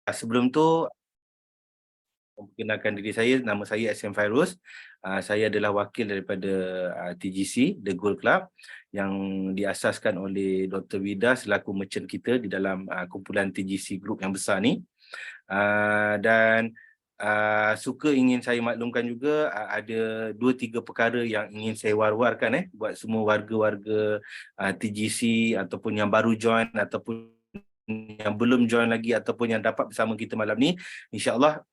Sebelum tu, memperkenalkan diri saya, nama saya SM Fairuz. Saya adalah wakil daripada TGC, The Gold Club, yang diasaskan oleh Dr. Wida selaku merchant kita di dalam kumpulan TGC Group yang besar ni. Dan suka ingin saya maklumkan juga ada 2-3 perkara yang ingin saya war-warkan buat semua warga-warga TGC ataupun yang baru join ataupun yang belum join lagi ataupun yang dapat bersama kita malam ni, insya-Allah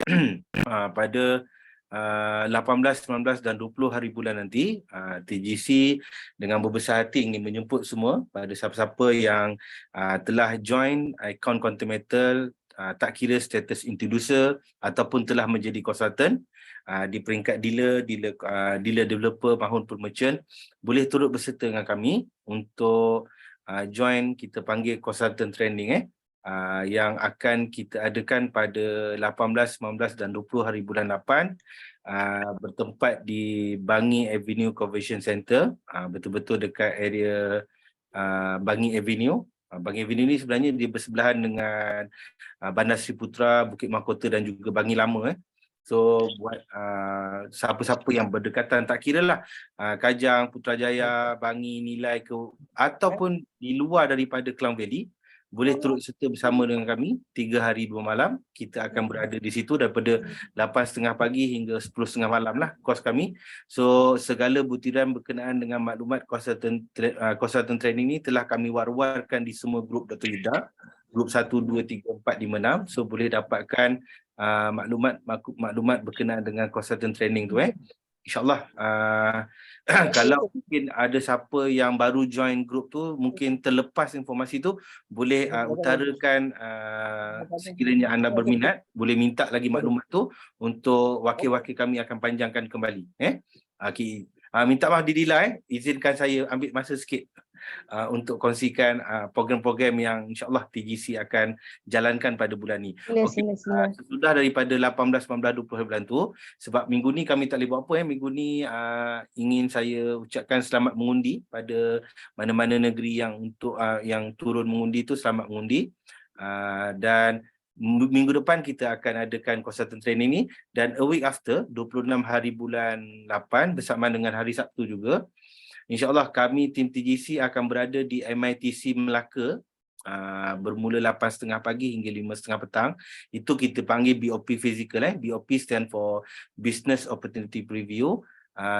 pada 18, 19 dan 20 hari bulan nanti, TGC dengan berbesar hati ingin menjemput semua pada siapa-siapa yang telah join akaun Content tak kira status introducer ataupun telah menjadi konsultan di peringkat dealer developer maupun merchant, boleh turut berserta dengan kami untuk join kita panggil consultant training yang akan kita adakan pada 18, 19 dan 20 hari bulan 8 bertempat di Bangi Avenue Convention Center, betul-betul dekat area Bangi Avenue. Bangi Avenue ni sebenarnya dia bersebelahan dengan Bandar Seri Putra, Bukit Mahkota dan juga Bangi Lama. So buat siapa-siapa yang berdekatan, tak kira lah Kajang, Putrajaya, Bangi, Nilai ataupun di luar daripada Klang Valley, boleh turut serta bersama dengan kami 3 hari 2 malam. Kita akan berada di situ daripada 8.30 pagi hingga 10.30 malam lah kos kami. So segala butiran berkenaan dengan maklumat consultant training ni telah kami war-warkan di semua grup Dr. Yuda, grup 1, 2, 3, 4, 5, 6. So boleh dapatkan maklumat berkenaan dengan consultant training tu InsyaAllah. Kalau mungkin ada siapa yang baru join grup tu, mungkin terlepas informasi tu, boleh utarakan sekiranya anda berminat, boleh minta lagi maklumat tu untuk wakil-wakil kami akan panjangkan kembali. Okay. Minta maaf Didila, izinkan saya ambil masa sikit untuk kongsikan program-program yang insyaAllah TGC akan jalankan pada bulan ni. Sudah daripada 18, 19, 20 bulan tu, sebab minggu ni kami tak boleh buat apa minggu ni ingin saya ucapkan selamat mengundi pada mana-mana negeri yang untuk yang turun mengundi tu, selamat mengundi. Dan minggu depan kita akan adakan consultant training ni, dan a week after 26 hari bulan 8 bersamaan dengan hari Sabtu juga, InsyaAllah kami tim TGC akan berada di MITC Melaka bermula 8.30 pagi hingga 5.30 petang. Itu kita panggil BOP Physical. BOP stand for Business Opportunity Preview,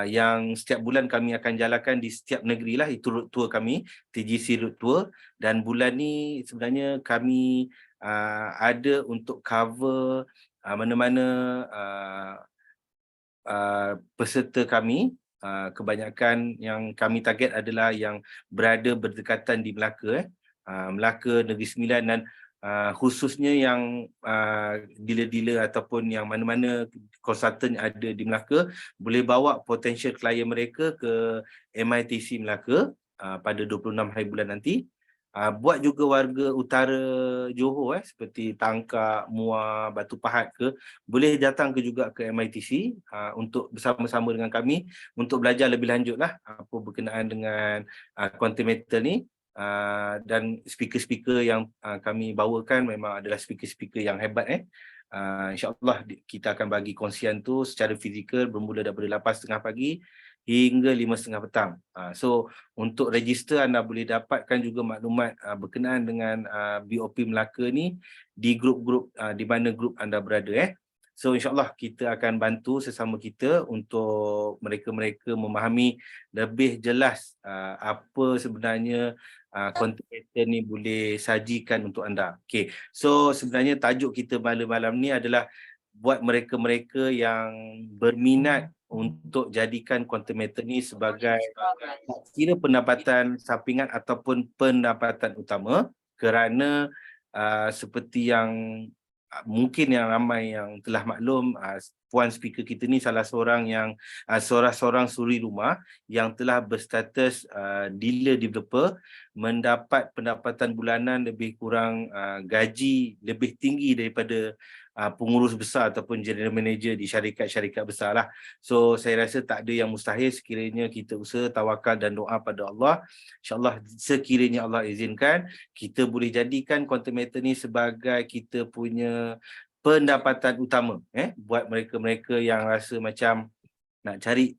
yang setiap bulan kami akan jalankan di setiap negeri lah. Itu road tour kami, TGC road tour. Dan bulan ni sebenarnya kami ada untuk cover mana-mana peserta kami. Kebanyakan yang kami target adalah yang berada berdekatan di Melaka, Melaka, Negeri Sembilan, dan khususnya yang dealer-dealer ataupun yang mana-mana konsultan ada di Melaka, boleh bawa potential klien mereka ke MITC Melaka pada 26 hari bulan nanti. Buat juga warga utara Johor seperti Tangkak, Muar, Batu Pahat boleh datang juga ke MITC untuk bersama-sama dengan kami untuk belajar lebih lanjut lah apa berkenaan dengan content ni. Dan speaker-speaker yang kami bawakan memang adalah speaker-speaker yang hebat. InsyaAllah kita akan bagi kongsian tu secara fizikal bermula daripada 8.30 pagi hingga 5.30 petang. So untuk register anda boleh dapatkan juga maklumat berkenaan dengan BOP Melaka ni di grup-grup di mana grup anda berada. So insyaAllah kita akan bantu sesama kita untuk mereka-mereka memahami lebih jelas apa sebenarnya content ni boleh sajikan untuk anda. Okay. So sebenarnya tajuk kita malam-malam ni adalah buat mereka-mereka yang berminat untuk jadikan content ni sebagai kira pendapatan sampingan ataupun pendapatan utama, kerana seperti yang mungkin yang ramai yang telah maklum, puan speaker kita ni salah seorang yang seorang suri rumah yang telah berstatus dealer developer, mendapat pendapatan bulanan lebih kurang gaji lebih tinggi daripada pengurus besar ataupun general manager di syarikat-syarikat besar lah. So saya rasa tak ada yang mustahil sekiranya kita usaha, tawakal dan doa pada Allah. InsyaAllah sekiranya Allah izinkan, kita boleh jadikan content matter ni sebagai kita punya pendapatan utama buat mereka-mereka yang rasa macam nak cari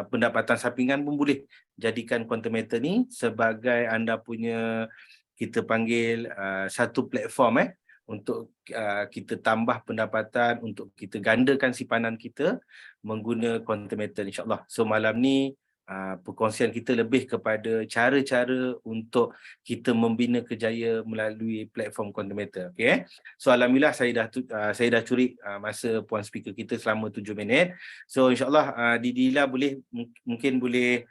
pendapatan sampingan pun boleh jadikan content matter ni sebagai anda punya, kita panggil satu platform untuk kita tambah pendapatan, untuk kita gandakan simpanan kita mengguna content matter, insyaAllah. So malam ni perkongsian kita lebih kepada cara-cara untuk kita membina kerjaya melalui platform content matter. Okay, so alhamdulillah saya dah curi masa puan speaker kita selama 7 minit. So insyaAllah Didila boleh mungkin boleh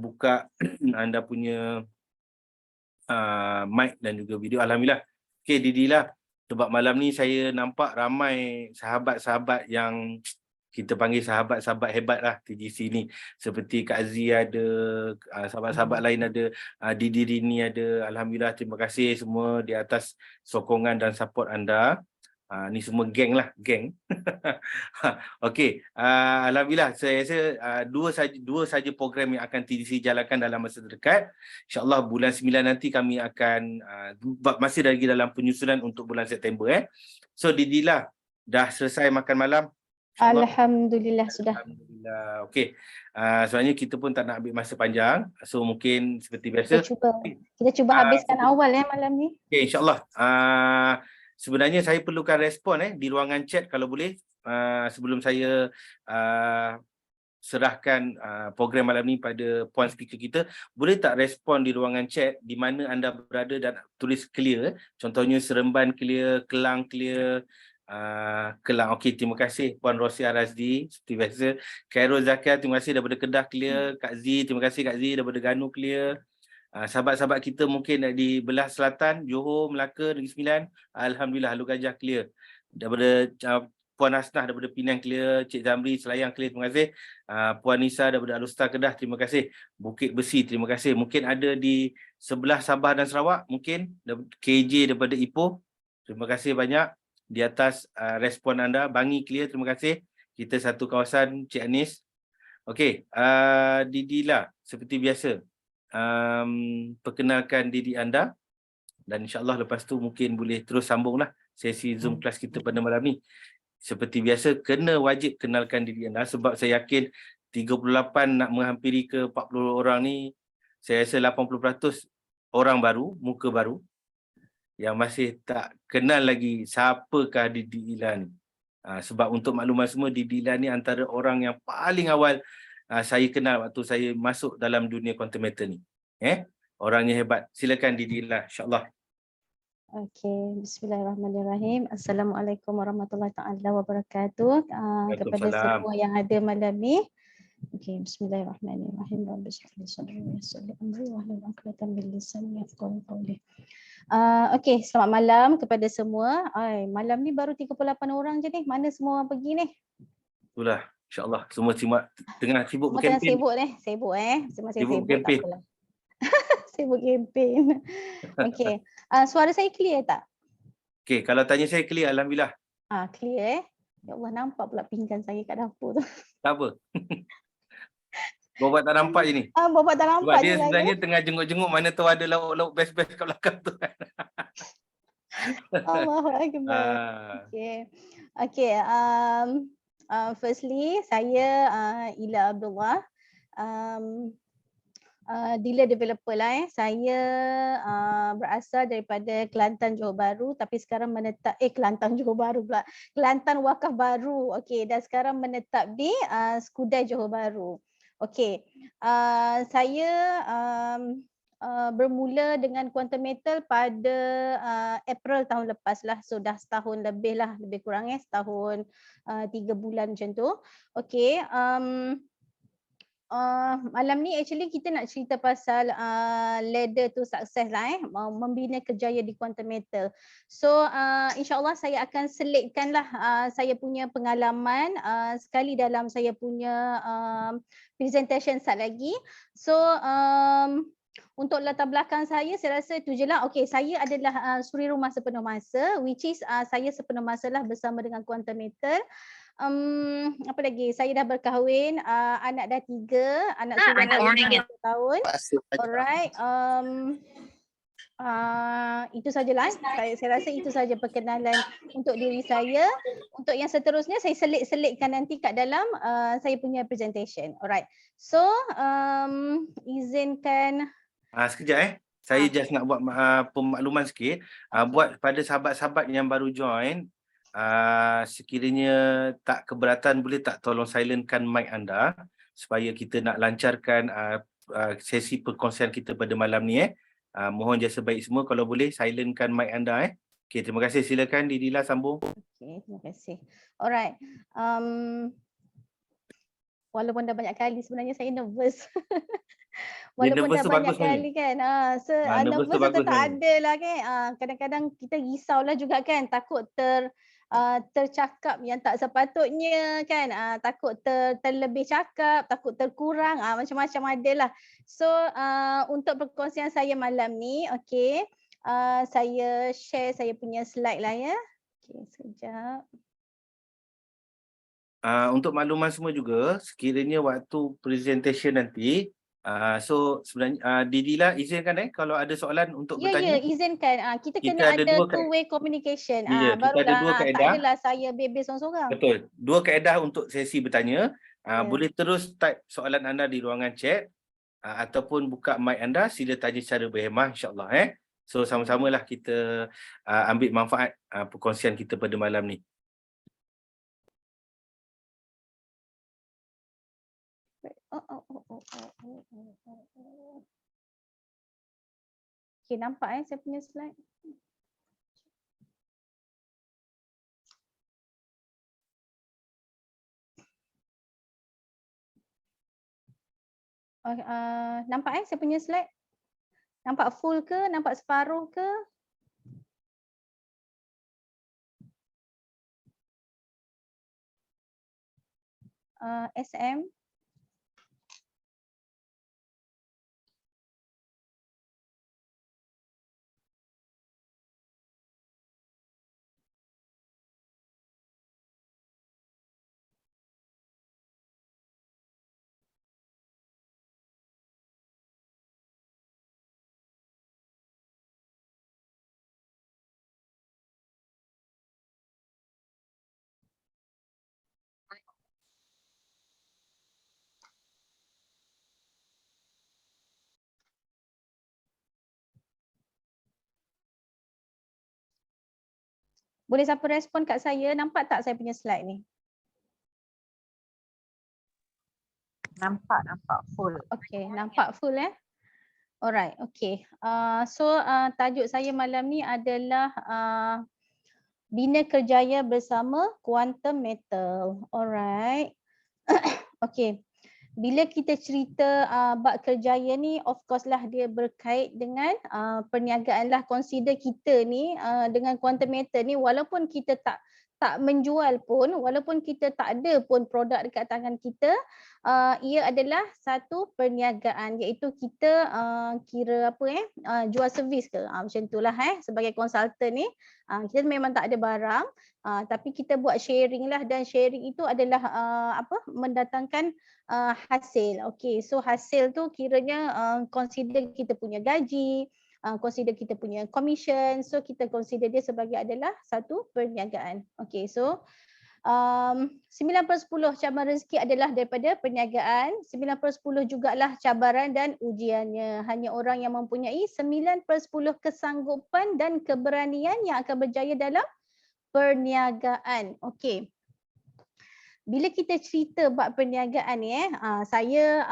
buka anda punya mic dan juga video. Alhamdulillah. Okay Didila, sebab malam ni saya nampak ramai sahabat-sahabat yang kita panggil sahabat-sahabat hebat lah TGC ni. Seperti Kak Zee ada, sahabat-sahabat lain ada, Didi Rini ada. Alhamdulillah, terima kasih semua di atas sokongan dan support anda. Ni semua geng lah, geng. Okey, alhamdulillah saya rasa dua saja program yang akan TGC jalankan dalam masa terdekat. InsyaAllah bulan 9 nanti kami akan masih lagi dalam penyusunan untuk bulan September. So Didila, dah selesai makan malam? Alhamdulillah sudah. Alhamdulillah. Okey. Sebenarnya kita pun tak nak ambil masa panjang. So mungkin seperti biasa kita cuba habiskan awal malam ni. Okey, insya-Allah. Sebenarnya saya perlukan respon di ruangan chat kalau boleh. Sebelum saya serahkan program malam ni pada puan speaker kita, boleh tak respon di ruangan chat di mana anda berada dan tulis clear. Contohnya Seremban clear, Kelang clear, Kelang. Okey, terima kasih Puan Rosia Razdi seperti biasa. Khairul Zakia, terima kasih daripada Kedah clear. Kak Zee, terima kasih Kak Zee daripada Ganu clear. Sahabat-sahabat kita mungkin di belah selatan, Johor, Melaka, Negeri Sembilan, alhamdulillah Halu Gajah clear. Daripada Puan Hasnah daripada Penang clear, Cik Zamri Selayang clear, terima kasih. Puan Nisa daripada Alustar Kedah, terima kasih. Bukit Besi, terima kasih. Mungkin ada di sebelah Sabah dan Sarawak, mungkin KJ daripada Ipoh, terima kasih banyak di atas respon anda. Bangi clear, terima kasih. Kita satu kawasan, Cik Anis. Okey, Didila, seperti biasa, perkenalkan diri anda dan insyaAllah lepas tu mungkin boleh terus sambunglah sesi Zoom kelas kita pada malam ni. Seperti biasa, kena wajib kenalkan diri anda sebab saya yakin 38 nak menghampiri ke 40 orang ni, saya rasa 80% orang baru, muka baru yang masih tak kenal lagi siapakah Didila ni. Sebab untuk makluman semua, Didila ni antara orang yang paling awal saya kenal waktu saya masuk dalam dunia content matter ni. Orangnya hebat. Silakan Didila, insya-Allah. Okey, bismillahirrahmanirrahim. Assalamualaikum warahmatullahi taala wabarakatuh kepada semua yang ada malam ni. Okey, bismillahirrahmanirrahim. Rabbi shrah li sadri wa yassir li amri wahlul 'uqdatam min lisani yafqahu qawli. Okey, selamat malam kepada semua. Malam ni baru 38 orang je ni. Mana semua orang pergi ni? Itulah, insya-Allah semua tengah sibuk berkempen. Sibuk Masing-masing sibuk berkempen. Sibuk kempen. Okey. Suara saya clear tak? Okey, kalau tanya saya clear, alhamdulillah. Clear Ya Allah, nampak pula pinggan saya kat dapur tu. Tak apa. Bapak tak nampak je ni. Bapak tak nampak. Sebab dia sebenarnya tengah jenguk-jenguk mana tahu ada lauk-lauk best-best kat belakang tu. Allahu Akbar. Okey. Firstly, saya Ila Abdullah. Dealer developer lah. Saya berasal daripada Kelantan Johor Bahru tapi sekarang menetap Kelantan Johor Bahru pula. Kelantan Wakaf Baru. Okey, dan sekarang menetap di Skudai Johor Bahru. Okey. Saya bermula dengan quantum metal pada April tahun lepas lah. So dah setahun lebih lah, lebih kurang setahun 3 bulan macam tu. Okey. Malam ni actually kita nak cerita pasal ladder to success lah membina kerjaya di Quantum Metal. So insyaAllah saya akan selitkan lah saya punya pengalaman sekali dalam saya punya presentation start lagi. So untuk latar belakang saya rasa itu je lah. Okay, saya adalah suri rumah sepenuh masa, which is saya sepenuh masa lah bersama dengan Quantum Metal. Apa lagi? Saya dah berkahwin, anak dah 3, anak sulung dah 1 tahun. Alright. Itu sajalah. Saya rasa itu saja perkenalan untuk diri saya. Untuk yang seterusnya saya selit-selitkan nanti kat dalam saya punya presentation. Alright. So izinkan sekejap saya just nak buat pemakluman sikit. Buat pada sahabat-sahabat yang baru join, sekiranya tak keberatan boleh tak tolong silentkan mic anda supaya kita nak lancarkan sesi perkongsian kita pada malam ni. Mohon jasa baik semua, kalau boleh silentkan mic anda. Okay, terima kasih. Silakan Didila sambung. Okay, terima kasih. Alright. Walaupun dah banyak kali sebenarnya saya nervous. Walaupun dah banyak kali kan. Nervous tu tak ada lah kan. Kadang-kadang kita risau lah juga kan. Takut tercakap yang tak sepatutnya kan. Takut terlebih cakap, takut terkurang. Macam-macam ada lah. So untuk perkongsian saya malam ni, okay. Saya share saya punya slide lah ya. Okay, sekejap. Untuk makluman semua juga, sekiranya waktu presentation nanti, so sebenarnya Didila izinkan kalau ada soalan untuk bertanya. Ya, izinkan. Kita kena ada two-way communication. Kita ada 2 kaedah. Tak adalah saya bebas seorang-seorang. Betul. 2 kaedah untuk sesi bertanya. Boleh terus type soalan anda di ruangan chat ataupun buka mic anda, sila tanya secara berhemah insya-Allah. So sama-samalah kita ambil manfaat perkongsian kita pada malam ni. Okay, nampak saya punya slide. Nampak saya punya slide? Nampak full ke? Nampak separuh ke? SM. Boleh siapa respon kat saya? Nampak tak saya punya slide ni? Nampak full. Okay, nampak full Alright, okay. So tajuk saya malam ni adalah bina kerjaya bersama Quantum Metal. Alright. Okay. Bila kita cerita bab kerjaya ni, of course lah dia berkait dengan perniagaan lah. Consider kita ni dengan Quantum Metal ni, walaupun kita tak menjual pun, walaupun kita tak ada pun produk dekat tangan kita, ia adalah satu perniagaan, iaitu kita kira jual servis ke, macam itulah sebagai konsultan ni. Kita memang tak ada barang, tapi kita buat sharing lah, dan sharing itu adalah mendatangkan hasil. Okay, so hasil tu kiranya consider kita punya gaji, consider kita punya commission, so kita consider dia sebagai adalah satu perniagaan. Okay, so 9/10 cabaran rezeki adalah daripada perniagaan, 9/10 jugalah cabaran dan ujiannya. Hanya orang yang mempunyai 9/10 kesanggupan dan keberanian yang akan berjaya dalam perniagaan. Okay. Bila kita cerita bab perniagaan ni saya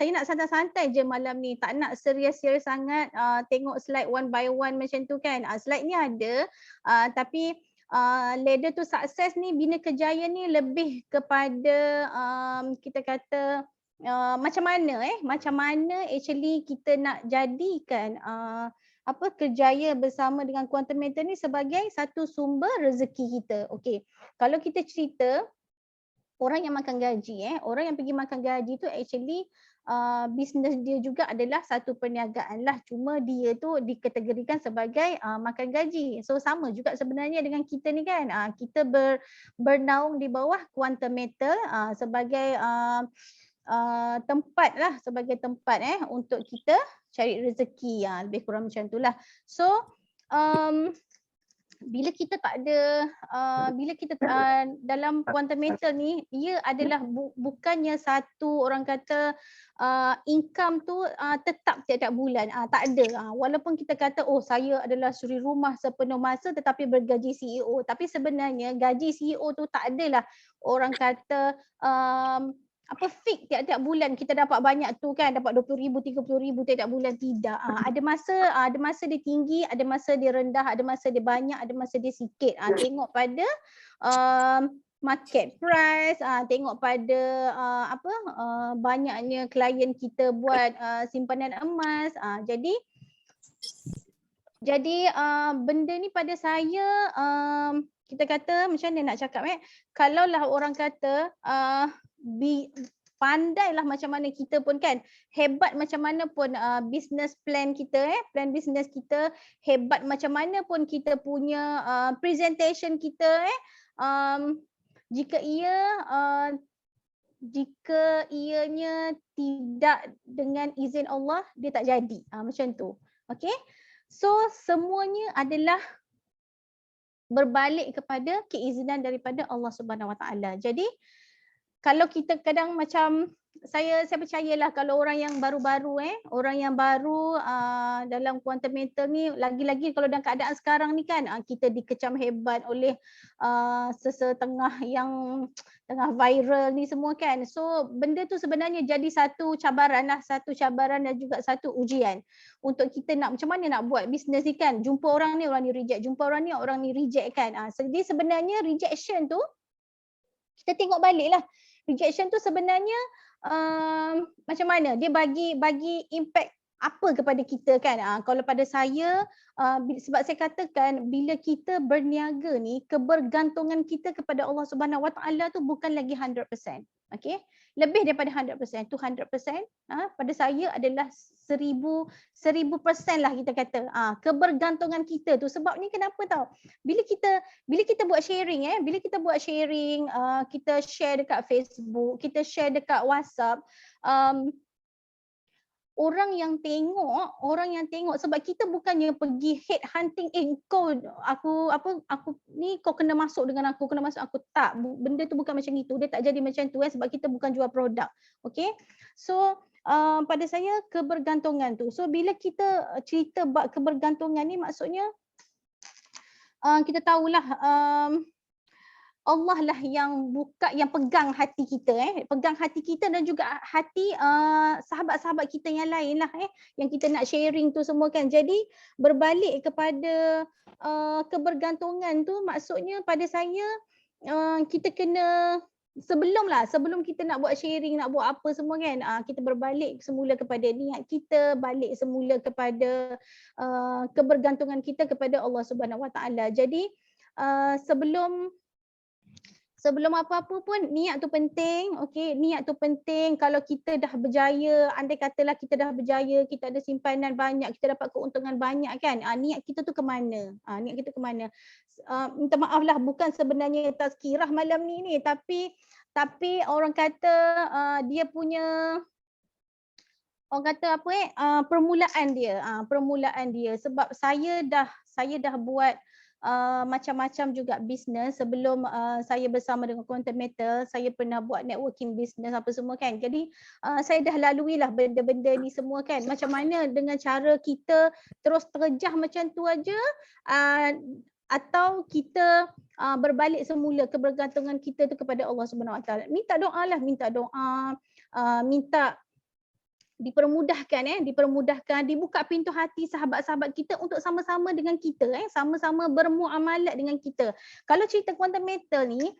nak santai-santai je malam ni, tak nak serius-serius sangat tengok slide one by one macam tu kan. Slide ni ada tapi ladder to success ni, bina kerjaya ni lebih kepada kita kata macam mana actually kita nak jadikan kerjaya bersama dengan Quantum Mentor ni sebagai satu sumber rezeki kita. Okey. Kalau kita cerita orang yang makan gaji, orang yang pergi makan gaji tu actually bisnes dia juga adalah satu perniagaan lah, cuma dia tu dikategorikan sebagai makan gaji. So sama juga sebenarnya dengan kita ni kan, kita bernaung di bawah Quantum Mentor sebagai tempat lah, sebagai tempat untuk kita cari rezeki, lebih kurang macam itulah. So bila kita tak ada bila kita dalam Quantum Mentor ni, ia adalah bukannya satu orang kata income tu tetap tiap-tiap bulan, tak ada. Walaupun kita kata saya adalah suri rumah sepenuh masa tetapi bergaji CEO, tapi sebenarnya gaji CEO tu tak adalah orang kata fix tiap-tiap bulan kita dapat banyak tu kan, dapat 20,000, 30,000 tiap-tiap bulan, tidak. Ada masa dia tinggi, ada masa dia rendah, ada masa dia banyak, ada masa dia sikit. Tengok pada market price, tengok pada banyaknya klien kita buat simpanan emas. Jadi benda ni pada saya kita kata macam mana nak cakap kalaulah orang kata pandailah macam mana kita pun kan, hebat macam mana pun business plan kita, plan business kita, hebat macam mana pun kita punya presentation kita, jika ianya tidak dengan izin Allah, dia tak jadi. Macam tu. Okay. So semuanya adalah berbalik kepada keizinan daripada Allah Subhanahu Wa Taala. Jadi kalau kita kadang macam saya percayalah kalau orang yang baru-baru orang yang baru dalam Quantum Mentor ni, lagi-lagi kalau dalam keadaan sekarang ni kan, kita dikecam hebat oleh sesetengah yang tengah viral ni semua kan. So benda tu sebenarnya jadi satu cabaran dan juga satu ujian untuk kita nak macam mana nak buat bisnes ni kan. Jumpa orang ni reject, jumpa orang ni reject kan. Jadi sebenarnya rejection tu kita tengok balik lah. Rejection tu sebenarnya macam mana dia bagi impact apa kepada kita kan. Kalau pada saya sebab saya katakan bila kita berniaga ni, kebergantungan kita kepada Allah Subhanahu Wa Taala tu bukan lagi 100%. Okey, lebih daripada 100%. Tu 100% pada saya adalah 1000% lah kita kata. Kebergantungan kita tu sebabnya kenapa tahu? Bila kita buat sharing kita share dekat Facebook, kita share dekat WhatsApp, orang yang tengok sebab kita bukannya pergi head hunting, aku ni kau kena masuk dengan aku, tak, benda tu bukan macam itu, dia tak jadi macam tu sebab kita bukan jual produk. Okay, so pada saya kebergantungan tu, so bila kita cerita bab kebergantungan ni maksudnya kita tahulah Allah lah yang pegang hati kita, pegang hati kita dan juga hati sahabat-sahabat kita yang lain lah, yang kita nak sharing tu semua kan. Jadi berbalik kepada kebergantungan tu maksudnya pada saya kita kena sebelum kita nak buat sharing, nak buat apa semua kan, kita berbalik semula kepada niat kita, balik semula kepada kebergantungan kita kepada Allah Subhanahu Wa Taala. Jadi sebelum apa-apa pun niat tu penting. Okey, niat tu penting. Kalau kita dah berjaya, andai katalah kita dah berjaya, kita ada simpanan banyak, kita dapat keuntungan banyak kan, niat kita tu ke mana? Minta maaf lah, bukan sebenarnya tazkirah malam ni tapi orang kata dia punya permulaan dia sebab saya dah buat macam-macam juga bisnes sebelum saya bersama dengan Quantum Mentor. Saya pernah buat networking bisnes apa semua kan. Jadi saya dah lalui lah benda-benda ni semua kan. Macam mana dengan cara kita terus terjah macam tu aja, atau kita berbalik semula kebergantungan kita tu kepada Allah Subhanahu Wa Taala. Minta doa, minta dipermudahkan, dibuka pintu hati sahabat-sahabat kita untuk sama-sama dengan kita, sama-sama bermuamalat dengan kita. Kalau cerita Quantum Mentor ni,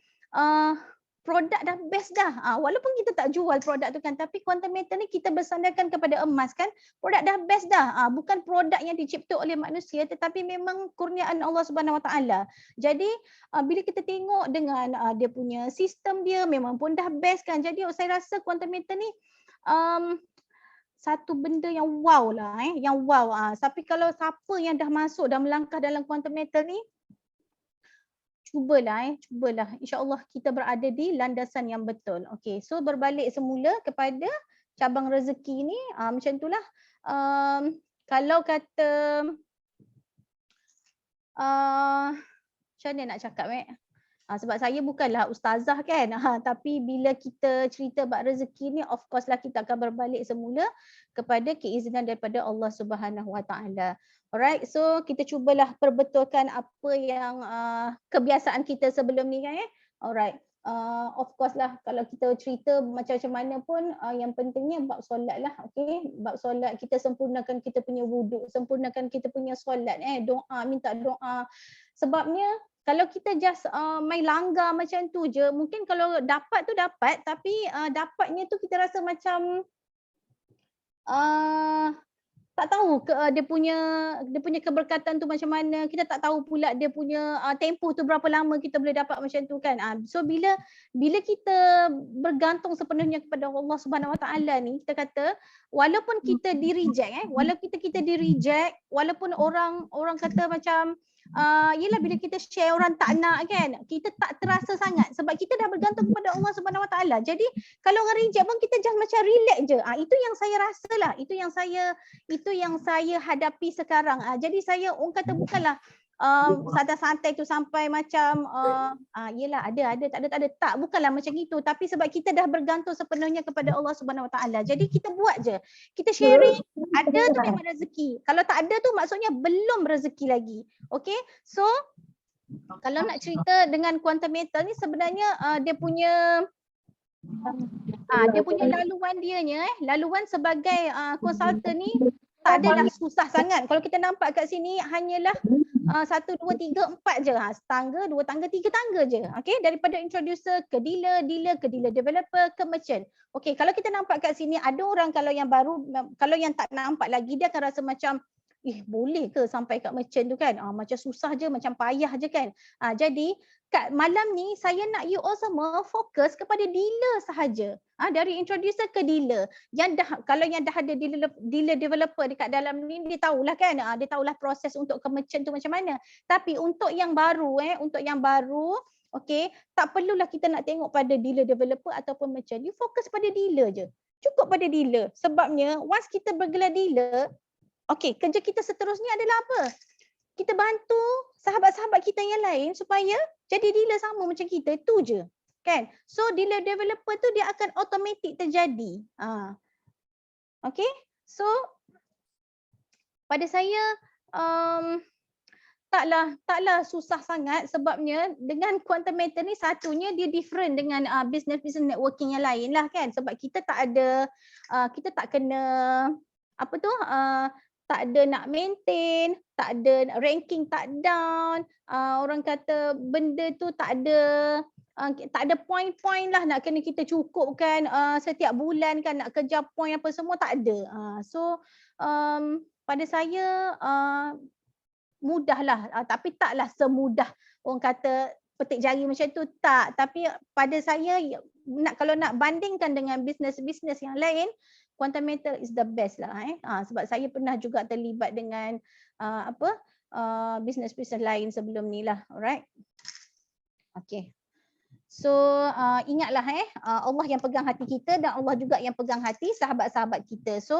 produk dah best dah. Walaupun kita tak jual produk tu kan, tapi quantum meter ni kita bersandarkan kepada emas kan, produk dah best dah. Bukan produk yang dicipta oleh manusia, tetapi memang kurniaan Allah Subhanahu Wa Taala. Jadi bila kita tengok dengan dia punya sistem dia memang pun dah best kan. Jadi saya rasa quantum meter ni satu benda yang wow lah, yang wow. Tapi kalau siapa yang dah masuk, dah melangkah dalam quantum meter ni, cubalah. InsyaAllah kita berada di landasan yang betul. Okey, so berbalik semula kepada cabang rezeki ni, macam itulah. Kalau kata macam mana nak cakap sebab saya bukanlah ustazah kan, tapi bila kita cerita bab rezeki ni, of course lah kita akan berbalik semula kepada keizinan daripada Allah Subhanahu Wa Taala. Alright, so kita cubalah perbetulkan apa yang kebiasaan kita sebelum ni kan. Alright, of course lah kalau kita cerita macam-macam mana pun, yang pentingnya bab solat lah. Okay, bab solat kita sempurnakan kita punya wuduk, sempurnakan kita punya solat, doa, minta doa. Sebabnya kalau kita just main langgar macam tu je, mungkin kalau dapat tu dapat, tapi dapatnya tu kita rasa macam tak tahu dia punya keberkatan tu macam mana. Kita tak tahu pula dia punya tempoh tu berapa lama kita boleh dapat macam tu kan. So bila kita bergantung sepenuhnya kepada Allah Subhanahu Wa Taala ni, kita kata walaupun kita di-reject walaupun kita di-reject, walaupun orang kata macam yelah bila kita share orang tak nak kan, kita tak terasa sangat sebab kita dah bergantung kepada Allah Subhanahu Wa Taala. Jadi kalau orang reject pun kita just macam relax je. Itu yang saya rasalah, itu yang saya hadapi sekarang. Jadi saya orang kata bukanlah santai-santai tu sampai macam yelah ada tak ada, bukanlah macam itu, tapi sebab kita dah bergantung sepenuhnya kepada Allah Subhanahu Wa Taala. Jadi kita buat je, kita sharing, ada tu memang rezeki, kalau tak ada tu maksudnya belum rezeki lagi. Okay, so kalau nak cerita dengan quantum meter ni sebenarnya dia punya laluan dianya, laluan sebagai konsultan ni tak adalah susah sangat. Kalau kita nampak kat sini hanyalah 1, 2, 3, 4 je. Tangga, 2 tangga, 3 tangga je. Okay, daripada introducer ke dealer, ke dealer developer, ke merchant. Okay, kalau kita nampak kat sini ada orang kalau yang baru, kalau yang tak nampak lagi dia akan rasa macam boleh ke sampai kat merchant tu kan? Macam susah je, macam payah je kan. Jadi kat malam ni saya nak you all semua fokus kepada dealer sahaja. Dari introducer ke dealer. Kalau yang dah ada dealer developer dekat dalam ni, dia tahulah kan, dia tahulah proses untuk ke merchant tu macam mana. Tapi untuk yang baru okay, tak perlulah kita nak tengok pada dealer developer ataupun merchant. You fokus pada dealer je. Cukup pada dealer. Sebabnya once kita bergelar dealer, okay, kerja kita seterusnya adalah apa? Kita bantu sahabat-sahabat kita yang lain supaya jadi dealer sama macam kita, itu je. Kan? So dealer developer tu dia akan automatik terjadi. Okay? So pada saya taklah susah sangat sebabnya dengan quantum meter ni satunya dia different dengan business networking yang lain lah kan, sebab kita tak ada kita tak kena tak ada nak maintain, tak ada ranking tak down, orang kata benda tu tak ada point-point lah nak kena kita cukupkan setiap bulan kan, nak kejar point apa semua tak ada. So pada saya mudahlah, tapi taklah semudah orang kata petik jari macam tu, tak. Tapi pada saya kalau nak bandingkan dengan bisnes-bisnes yang lain, quantum meter is the best lah. Sebab saya pernah juga terlibat dengan bisnes-bisnes lain sebelum ni lah. Alright. Okay. So ingatlah Allah yang pegang hati kita dan Allah juga yang pegang hati sahabat-sahabat kita. So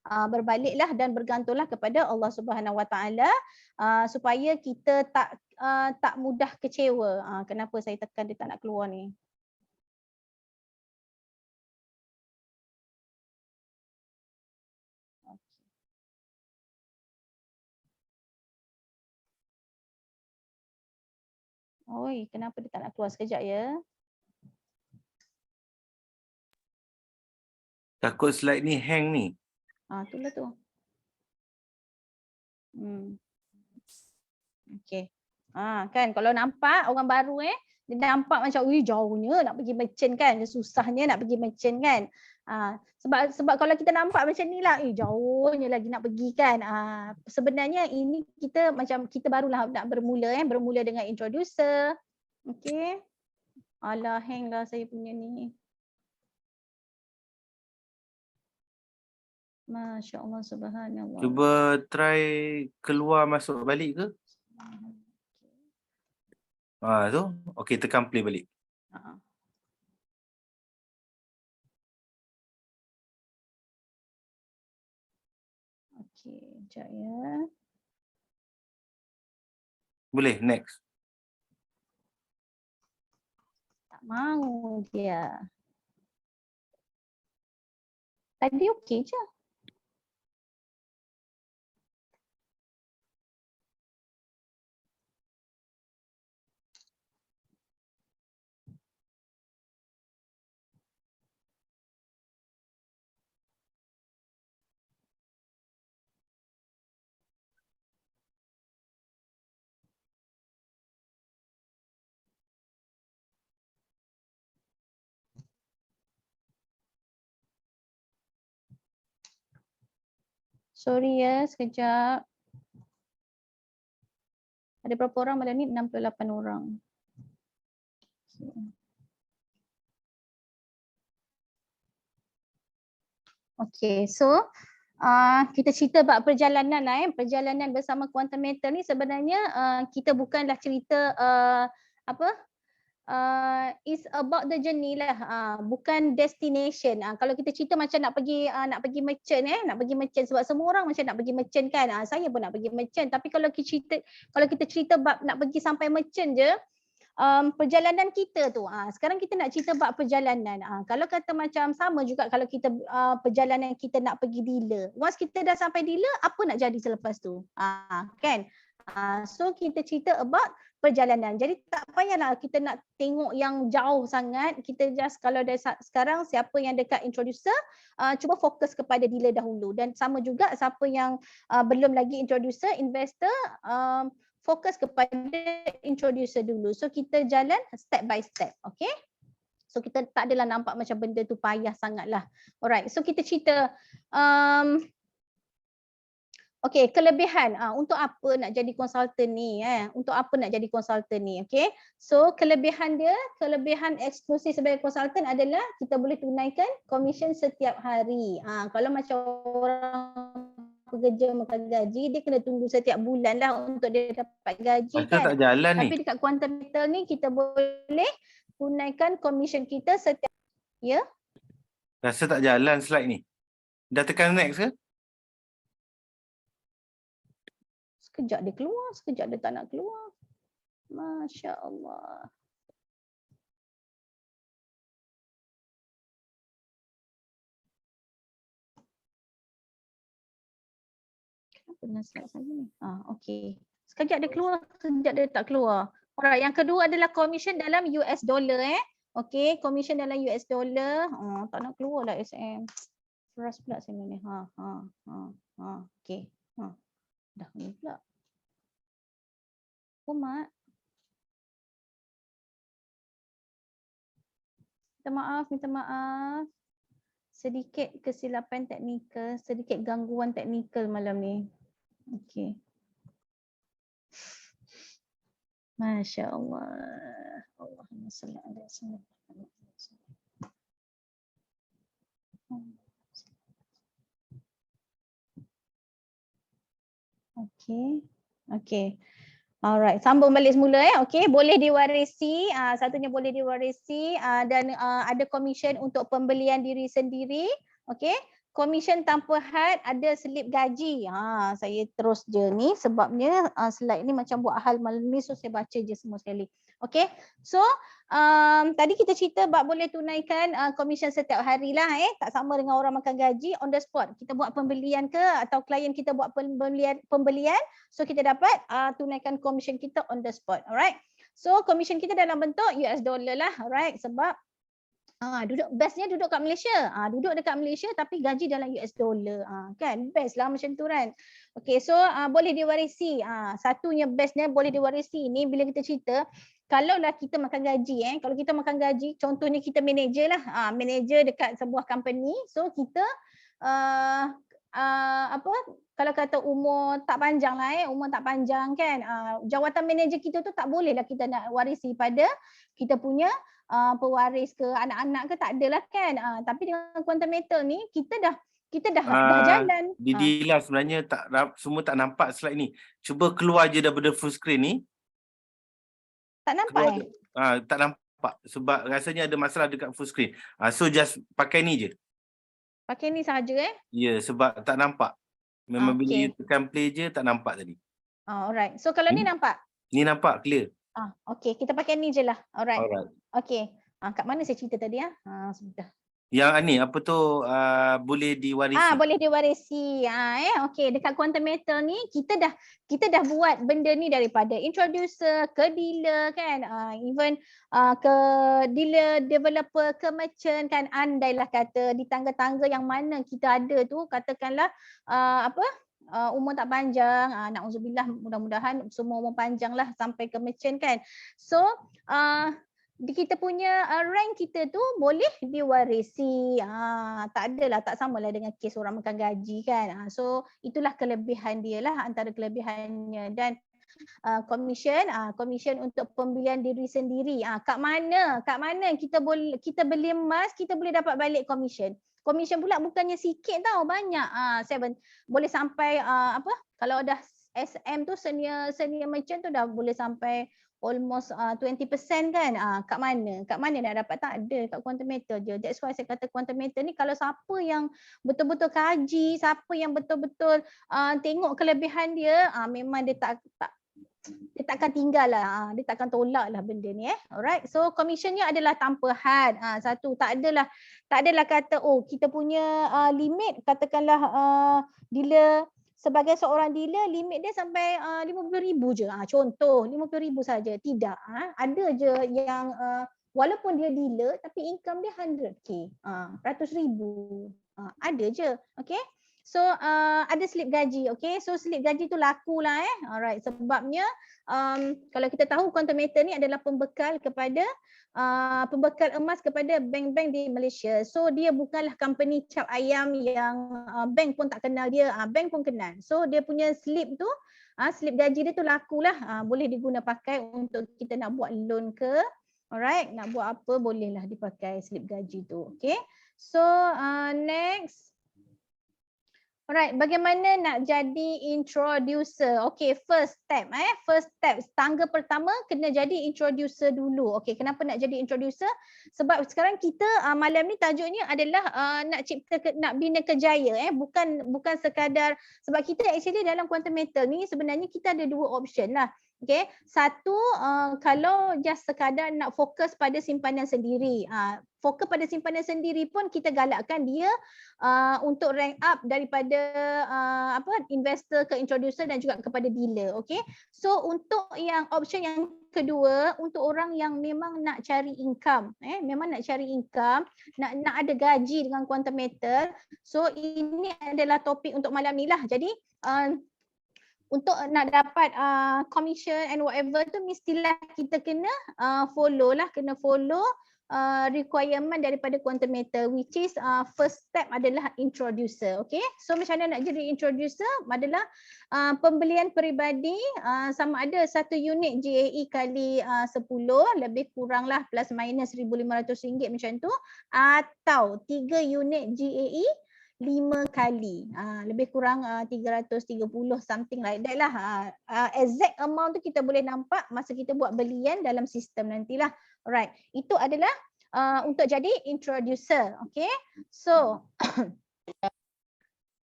berbaliklah dan bergantunglah kepada Allah Subhanahu Wa Taala supaya kita tak mudah kecewa. Kenapa saya tekan dia tak nak keluar ni? Oi, kenapa dia tak nak keluar sekejap ya? Takut slide ni hang ni. Itulah tu. Okay. Kan kalau nampak orang baru dia nampak macam jauhnya nak pergi merchant kan, susahnya nak pergi merchant kan. Sebab kalau kita nampak macam ni lah, jauhnya lagi nak pergi kan. Sebenarnya ini kita macam kita barulah nak bermula dengan introducer. Okey. Alah, hang lah saya punya ni. Masya Allah, subhanallah. Cuba try keluar masuk balik ke? Tu. Okey, tekan play balik. Okey, sekejap ya. Boleh, next. Tak mau dia. Tadi okey je. Sorry ya, sekejap. Ada berapa orang malam ni? 68 orang. Okay, so kita cerita bab perjalanan lah. Perjalanan bersama Quantum Matter ni sebenarnya kita bukanlah cerita is about the journey lah, bukan destination. Kalau kita cerita macam nak pergi merchant nak pergi merchant, sebab semua orang macam nak pergi merchant kan. Saya pun nak pergi merchant, tapi kalau kita cerita bab nak pergi sampai merchant je, perjalanan kita tu, sekarang kita nak cerita bab perjalanan. Kalau kata macam sama juga kalau kita perjalanan kita nak pergi dealer. Once kita dah sampai dealer, apa nak jadi selepas tu? Kan? So kita cerita about perjalanan. Jadi tak payahlah kita nak tengok yang jauh sangat. Kita just kalau dah sekarang siapa yang dekat introducer, cuba fokus kepada dealer dahulu. Dan sama juga siapa yang belum lagi introducer, investor, fokus kepada introducer dulu. So kita jalan step by step, okay? So kita tak adalah nampak macam benda tu payah sangat lah. Alright, so kita cerita okay, kelebihan. Untuk apa nak jadi konsultan ni? Untuk apa nak jadi konsultan ni? Okay, so kelebihan eksklusif sebagai konsultan adalah kita boleh tunaikan komisen setiap hari. Kalau macam orang pekerja makan gaji, dia kena tunggu setiap bulan lah untuk dia dapat gaji. Macam kan tak jalan ni. Tapi dekat Quantum Matter ni kita boleh tunaikan komisen kita setiap ya. Rasa tak jalan slide ni. Dah tekan next ke? Sekejap dia keluar, sekejap dia tak nak keluar. Masya Allah. Kenapa slide saya ni? Okey. Sekejap dia keluar, sekejap dia tak keluar. Alright, yang kedua adalah commission dalam US dollar Okey, commission dalam US dollar. Tak nak keluar lah SM. Keras pula saya ni. Okey. Dah ni pula. Mat. Minta maaf. Sedikit kesilapan teknikal, sedikit gangguan teknikal malam ni. Okey. Masya Allah. Allahumma salli ala sayyidina Muhammad. Okey. Alright, sambung balik semula Okey, boleh diwarisi, satunya boleh diwarisi dan ada komisen untuk pembelian diri sendiri. Okey. Komisen tanpa had, ada slip gaji. Saya terus je ni sebabnya slide ni macam buat hal malam ni, so saya baca je semua sekali. Okey. So tadi kita cerita bab boleh tunaikan komisen setiap hari lah tak sama dengan orang makan gaji on the spot. Kita buat pembelian ke atau klien kita buat pembelian, so kita dapat tunaikan komisen kita on the spot. Alright. So komisen kita dalam bentuk US dollar lah. Alright, sebab bestnya duduk kat Malaysia. Duduk dekat Malaysia tapi gaji dalam US dollar. Kan best lah macam tu kan. Okay, so boleh diwarisi. Satunya bestnya boleh diwarisi ni bila kita cerita, kalaulah kita makan gaji, kalau kita makan gaji, contohnya kita manager lah, manager dekat sebuah company, so kita kalau kata umur tak panjang lah, umur tak panjang kan, jawatan manager kita tu tak boleh lah kita nak warisi pada kita punya pewaris ke anak-anak ke, tak adalah kan. Tapi dengan quantum metal ni kita dah jalan. Didila sebenarnya semua tak nampak slide ni. Cuba keluar je daripada full screen ni. Tak nampak tak nampak sebab rasanya ada masalah dekat full screen. So just pakai ni je. Pakai ni sahaja Ya, sebab tak nampak. Memang bila you tekan play je tak nampak tadi. Alright. So kalau ni nampak? Ni nampak clear. Okay, kita pakai ni je lah. Alright. Okay. Kat mana saya cerita tadi sudah. Yang ni apa tu boleh diwarisi. Boleh diwarisi. Okay, dekat quantum metal ni kita dah buat benda ni daripada introducer ke dealer kan, even ke dealer, developer, ke merchant kan, andailah kata di tangga-tangga yang mana kita ada tu, katakanlah umur tak panjang, na'udzubillah, mudah-mudahan semua umur panjang lah sampai ke merchant kan. So di kita punya rank kita tu boleh diwarisi. Tak adalah, tak samalah dengan kes orang makan gaji kan. So itulah kelebihan dia lah, antara kelebihannya. Dan commission untuk pembelian diri sendiri. Kat mana kita beli emas, kita boleh dapat balik commission. Commission pula bukannya sikit tau, banyak. 7 boleh sampai kalau dah SM tu senior merchant tu dah boleh sampai almost 20% kan. Kat mana nak dapat? Tak ada, kat quantum metal je. That's why saya kata quantum metal ni kalau siapa yang betul-betul kaji, siapa yang betul-betul tengok kelebihan dia, memang dia takkan tinggal lah, dia takkan tolak lah benda ni. Alright, so commissionnya adalah tanpa had. Satu, tak adalah kata kita punya limit, katakanlah dealer, sebagai seorang dealer limit dia sampai 50,000 je. Contoh 50,000 saja. Tidak. Ada je yang walaupun dia dealer tapi income dia 100k, 100,000. Ada je. Okay. So ada slip gaji. Okay. So slip gaji tu laku lah. Alright. Sebabnya kalau kita tahu quantum metal ni adalah pembekal kepada pembekal emas kepada bank-bank di Malaysia. So dia bukanlah company cap ayam yang bank pun tak kenal dia, bank pun kenal. So dia punya slip tu, slip gaji dia tu lakulah, boleh diguna pakai untuk kita nak buat loan ke, alright, nak buat apa bolehlah dipakai slip gaji tu. Okay. So next. Alright, bagaimana nak jadi introducer? Okay, first step. Tangga pertama kena jadi introducer dulu. Okay, kenapa nak jadi introducer? Sebab sekarang kita malam ni tajuknya adalah nak bina kejaya. Bukan sekadar, sebab kita actually dalam quantum metal ni sebenarnya kita ada dua option lah. Okay, satu kalau just sekadar nak fokus pada simpanan sendiri. Fokus pada simpanan sendiri pun kita galakkan dia untuk rank up daripada investor ke introducer dan juga kepada dealer. Okay, so untuk yang option yang kedua, untuk orang yang memang nak cari income, nak ada gaji dengan quantum metal. So ini adalah topik untuk malam ni lah. Jadi untuk nak dapat commission and whatever tu mestilah kita kena follow requirement daripada quantum metal, which is first step adalah introducer. Okay, so macam mana nak jadi introducer adalah pembelian peribadi, sama ada 1 unit GAE kali 10, lebih kurang lah plus minus RM1,500 macam tu, atau 3 unit GAE 5 kali, lebih kurang 330 something like that lah. Exact amount tu kita boleh nampak masa kita buat belian dalam sistem nantilah. Alright, itu adalah untuk jadi introducer. Okay, so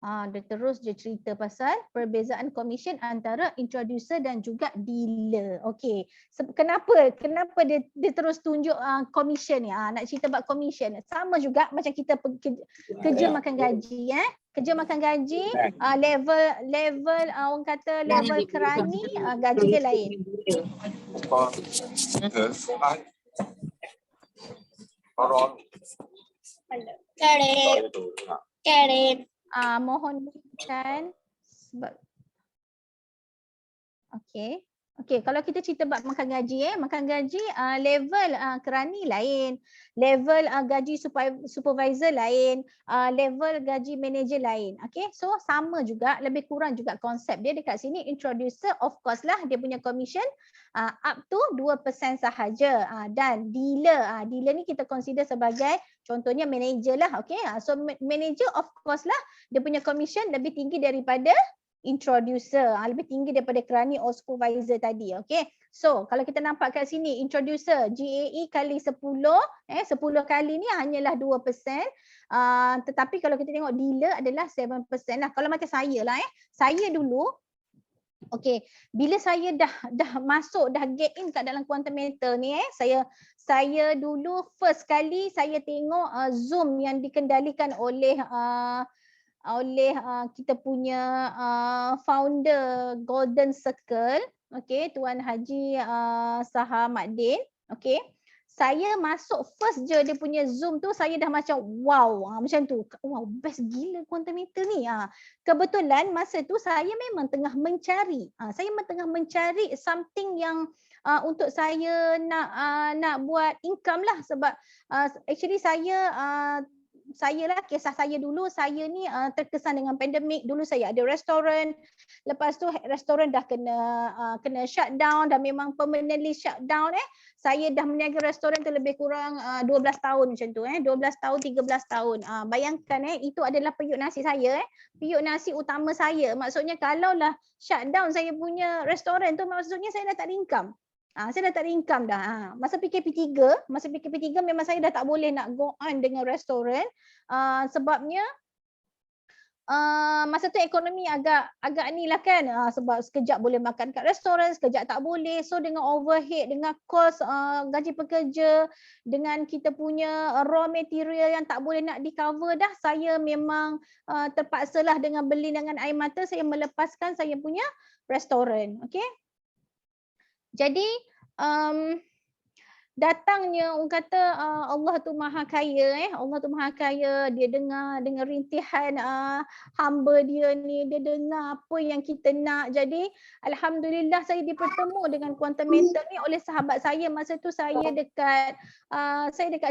dia terus je cerita pasal perbezaan commission antara introducer dan juga dealer. Okay, kenapa dia terus tunjuk commission ni? Nak cerita about commission. Sama juga macam kita kerja makan gaji. Kerja makan gaji, level orang kata level kerani, gaji dia lain. Karet. Mohon bukan sebab Okey. Okey, kalau kita cerita bab makan gaji makan gaji level kerani lain, level gaji supervisor lain, level gaji manager lain. Okey, so sama juga, lebih kurang juga konsep dia dekat sini. Introducer of course lah dia punya commission up to 2% sahaja. Dan dealer, dealer ni kita consider sebagai contohnya manager lah. Okey, so manager of course lah dia punya commission lebih tinggi daripada introducer, lebih tinggi daripada kerani or supervisor tadi. Okay, so kalau kita nampak kat sini introducer GAE kali 10, 10 kali ni hanyalah 2%, tetapi kalau kita tengok dealer adalah 7% lah. Kalau macam saya lah, saya dulu okey, bila saya dah masuk, dah get in kat dalam quantum meter ni, saya dulu first kali saya tengok Zoom yang dikendalikan oleh kita punya founder Golden Circle, okey, Tuan Haji Saha Maddin. Okey, saya masuk first je dia punya Zoom tu, saya dah macam wow, macam tu. Wow, best gila quantum meter ni. Kebetulan masa tu saya memang tengah mencari, something yang untuk saya nak buat income lah, sebab actually saya lah, kisah saya dulu, saya ni terkesan dengan pandemik. Dulu saya ada restoran, lepas tu restoran dah kena shutdown, dah memang permanently shutdown. Saya dah meniaga restoran tu lebih kurang 12 tahun macam tu, 12 tahun, 13 tahun. Bayangkan itu adalah periuk nasi saya, periuk nasi utama saya. Maksudnya kalaulah shutdown saya punya restoran tu, maksudnya saya dah tak ada income. Saya dah tak ada income dah. Masa PKP 3 memang saya dah tak boleh nak go on dengan restoran, sebabnya masa tu ekonomi agak ni lah kan, sebab sekejap boleh makan kat restoran, sekejap tak boleh. So dengan overhead, dengan kos gaji pekerja, dengan kita punya raw material yang tak boleh nak di-cover dah, saya memang terpaksalah dengan beli dengan air mata, saya melepaskan saya punya restoran. Okay. Jadi datangnya orang kata Allah tu maha kaya, Allah tu maha kaya, dia dengar rintihan hamba dia ni, dia dengar apa yang kita nak. Jadi alhamdulillah saya dipertemu dengan quantum meter ni oleh sahabat saya. Masa tu saya dekat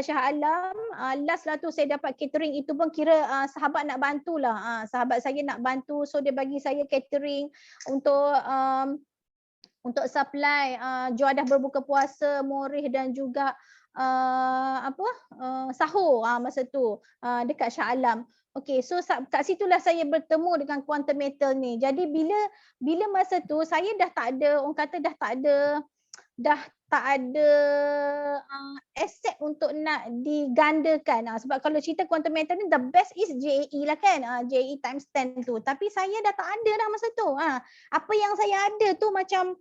Shah Alam, last lah tu saya dapat catering, itu pun kira sahabat nak bantulah, sahabat saya nak bantu, so dia bagi saya catering untuk supply juadah berbuka puasa, morih dan juga sahur masa tu dekat Shah Alam. Okey, so kat situlah saya bertemu dengan quantum meter ni. Jadi bila masa tu saya dah tak ada, orang kata dah tak ada aset untuk nak digandakan. Sebab kalau cerita quantum meter ni the best is JAE lah kan, JAE times 10 tu. Tapi saya dah tak ada dah masa tu. Apa yang saya ada tu macam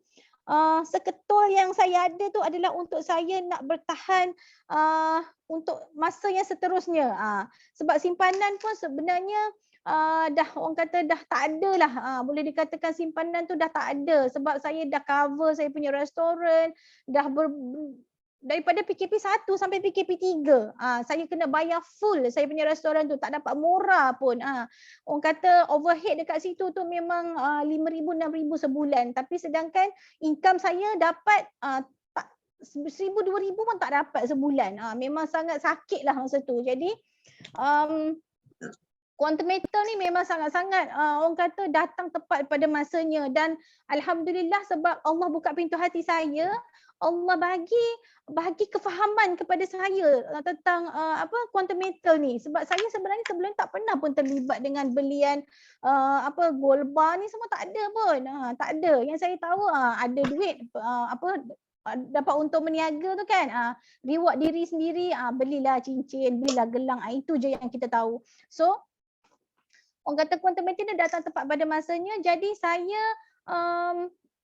seketul yang saya ada tu adalah untuk saya nak bertahan untuk masa yang seterusnya. Sebab simpanan pun sebenarnya dah orang kata dah tak ada lah, boleh dikatakan simpanan tu dah tak ada, sebab saya dah cover saya punya restoran, daripada PKP 1 sampai PKP 3 saya kena bayar full saya punya restoran tu, tak dapat murah pun. Orang kata overhead dekat situ tu memang 5,000 6,000 sebulan, tapi sedangkan income saya dapat 1,000 2,000 pun tak dapat sebulan. Memang sangat sakit lah masa tu. Jadi quantum meter ni memang sangat-sangat orang kata datang tepat pada masanya, dan alhamdulillah sebab Allah buka pintu hati saya, Allah bagi kefahaman kepada saya tentang quantum meter ni. Sebab saya sebenarnya sebelum tak pernah pun terlibat dengan belian gold bar ni, semua tak ada pun. Tak ada. Yang saya tahu ada duit dapat untung meniaga tu kan, reward diri sendiri, belilah cincin, belilah gelang, itu je yang kita tahu. So orang kata quantum meter ni datang tepat pada masanya. Jadi saya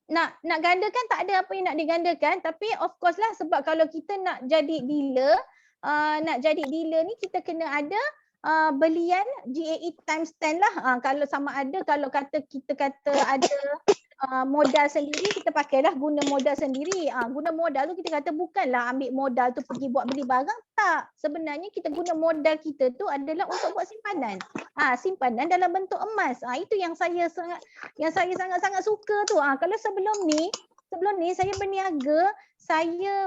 nak gandakan, tak ada apa yang nak digandakan, tapi of course lah, sebab kalau kita nak jadi dealer, ni kita kena ada belian GAE times 10 lah. Kalau sama ada, kalau kita kata ada modal sendiri, kita pakailah guna modal sendiri. Guna modal tu kita kata bukanlah ambil modal tu pergi buat beli barang, Tak. Sebenarnya kita guna modal kita tu adalah untuk buat simpanan. Simpanan dalam bentuk emas. Itu yang saya sangat-sangat suka tu. Kalau sebelum ni saya berniaga, saya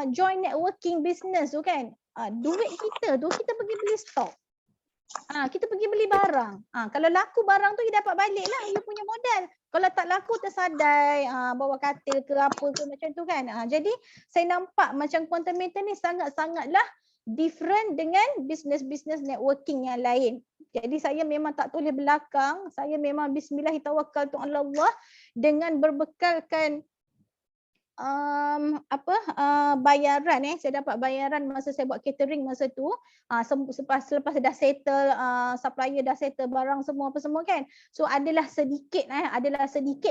join networking business tu kan. Duit kita tu kita pergi beli stok. Kita pergi beli barang. Kalau laku barang tu, you dapat balik lah you punya modal. Kalau tak laku, tersadai, bawa katil ke apa ke macam tu kan. Jadi saya nampak macam Quantum Meter ni sangat-sangatlah different dengan business-business networking yang lain. Jadi saya memang tak toleh belakang. Saya memang bismillahirrahmanirrahim Allah dengan berbekalkan bayaran saya dapat bayaran masa saya buat catering masa tu, selepas dah settle supplier dah settle barang semua apa semua kan. So adalah sedikit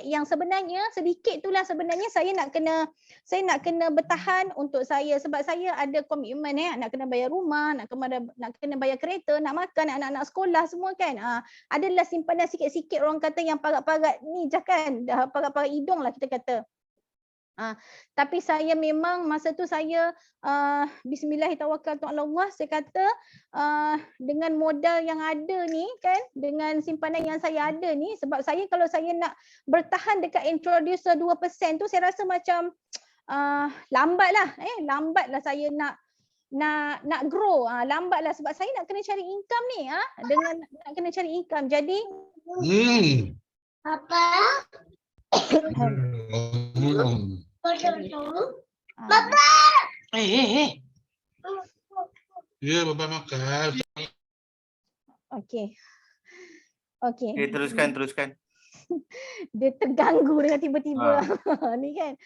yang sebenarnya sedikit itulah sebenarnya saya nak kena bertahan untuk saya, sebab saya ada komitmen nak kena bayar rumah, nak kena bayar kereta, nak makan anak-anak sekolah semua kan. Adalah simpanan sikit-sikit, orang kata yang parat-parat ni je kan, dah parat-parat hidung lah kita kata. Tapi saya memang masa tu saya bismillahirrahmanirrahim, saya kata dengan modal yang ada ni kan, dengan simpanan yang saya ada ni, sebab saya kalau saya nak bertahan dekat introducer 2% tu saya rasa macam lambatlah saya nak grow, lambatlah sebab saya nak kena cari income ni, dengan nak kena cari income. Jadi apa? Bapa. Ya, Bapa makan. Okey. Teruskan. Dia terganggu dengan tiba-tiba ni kan.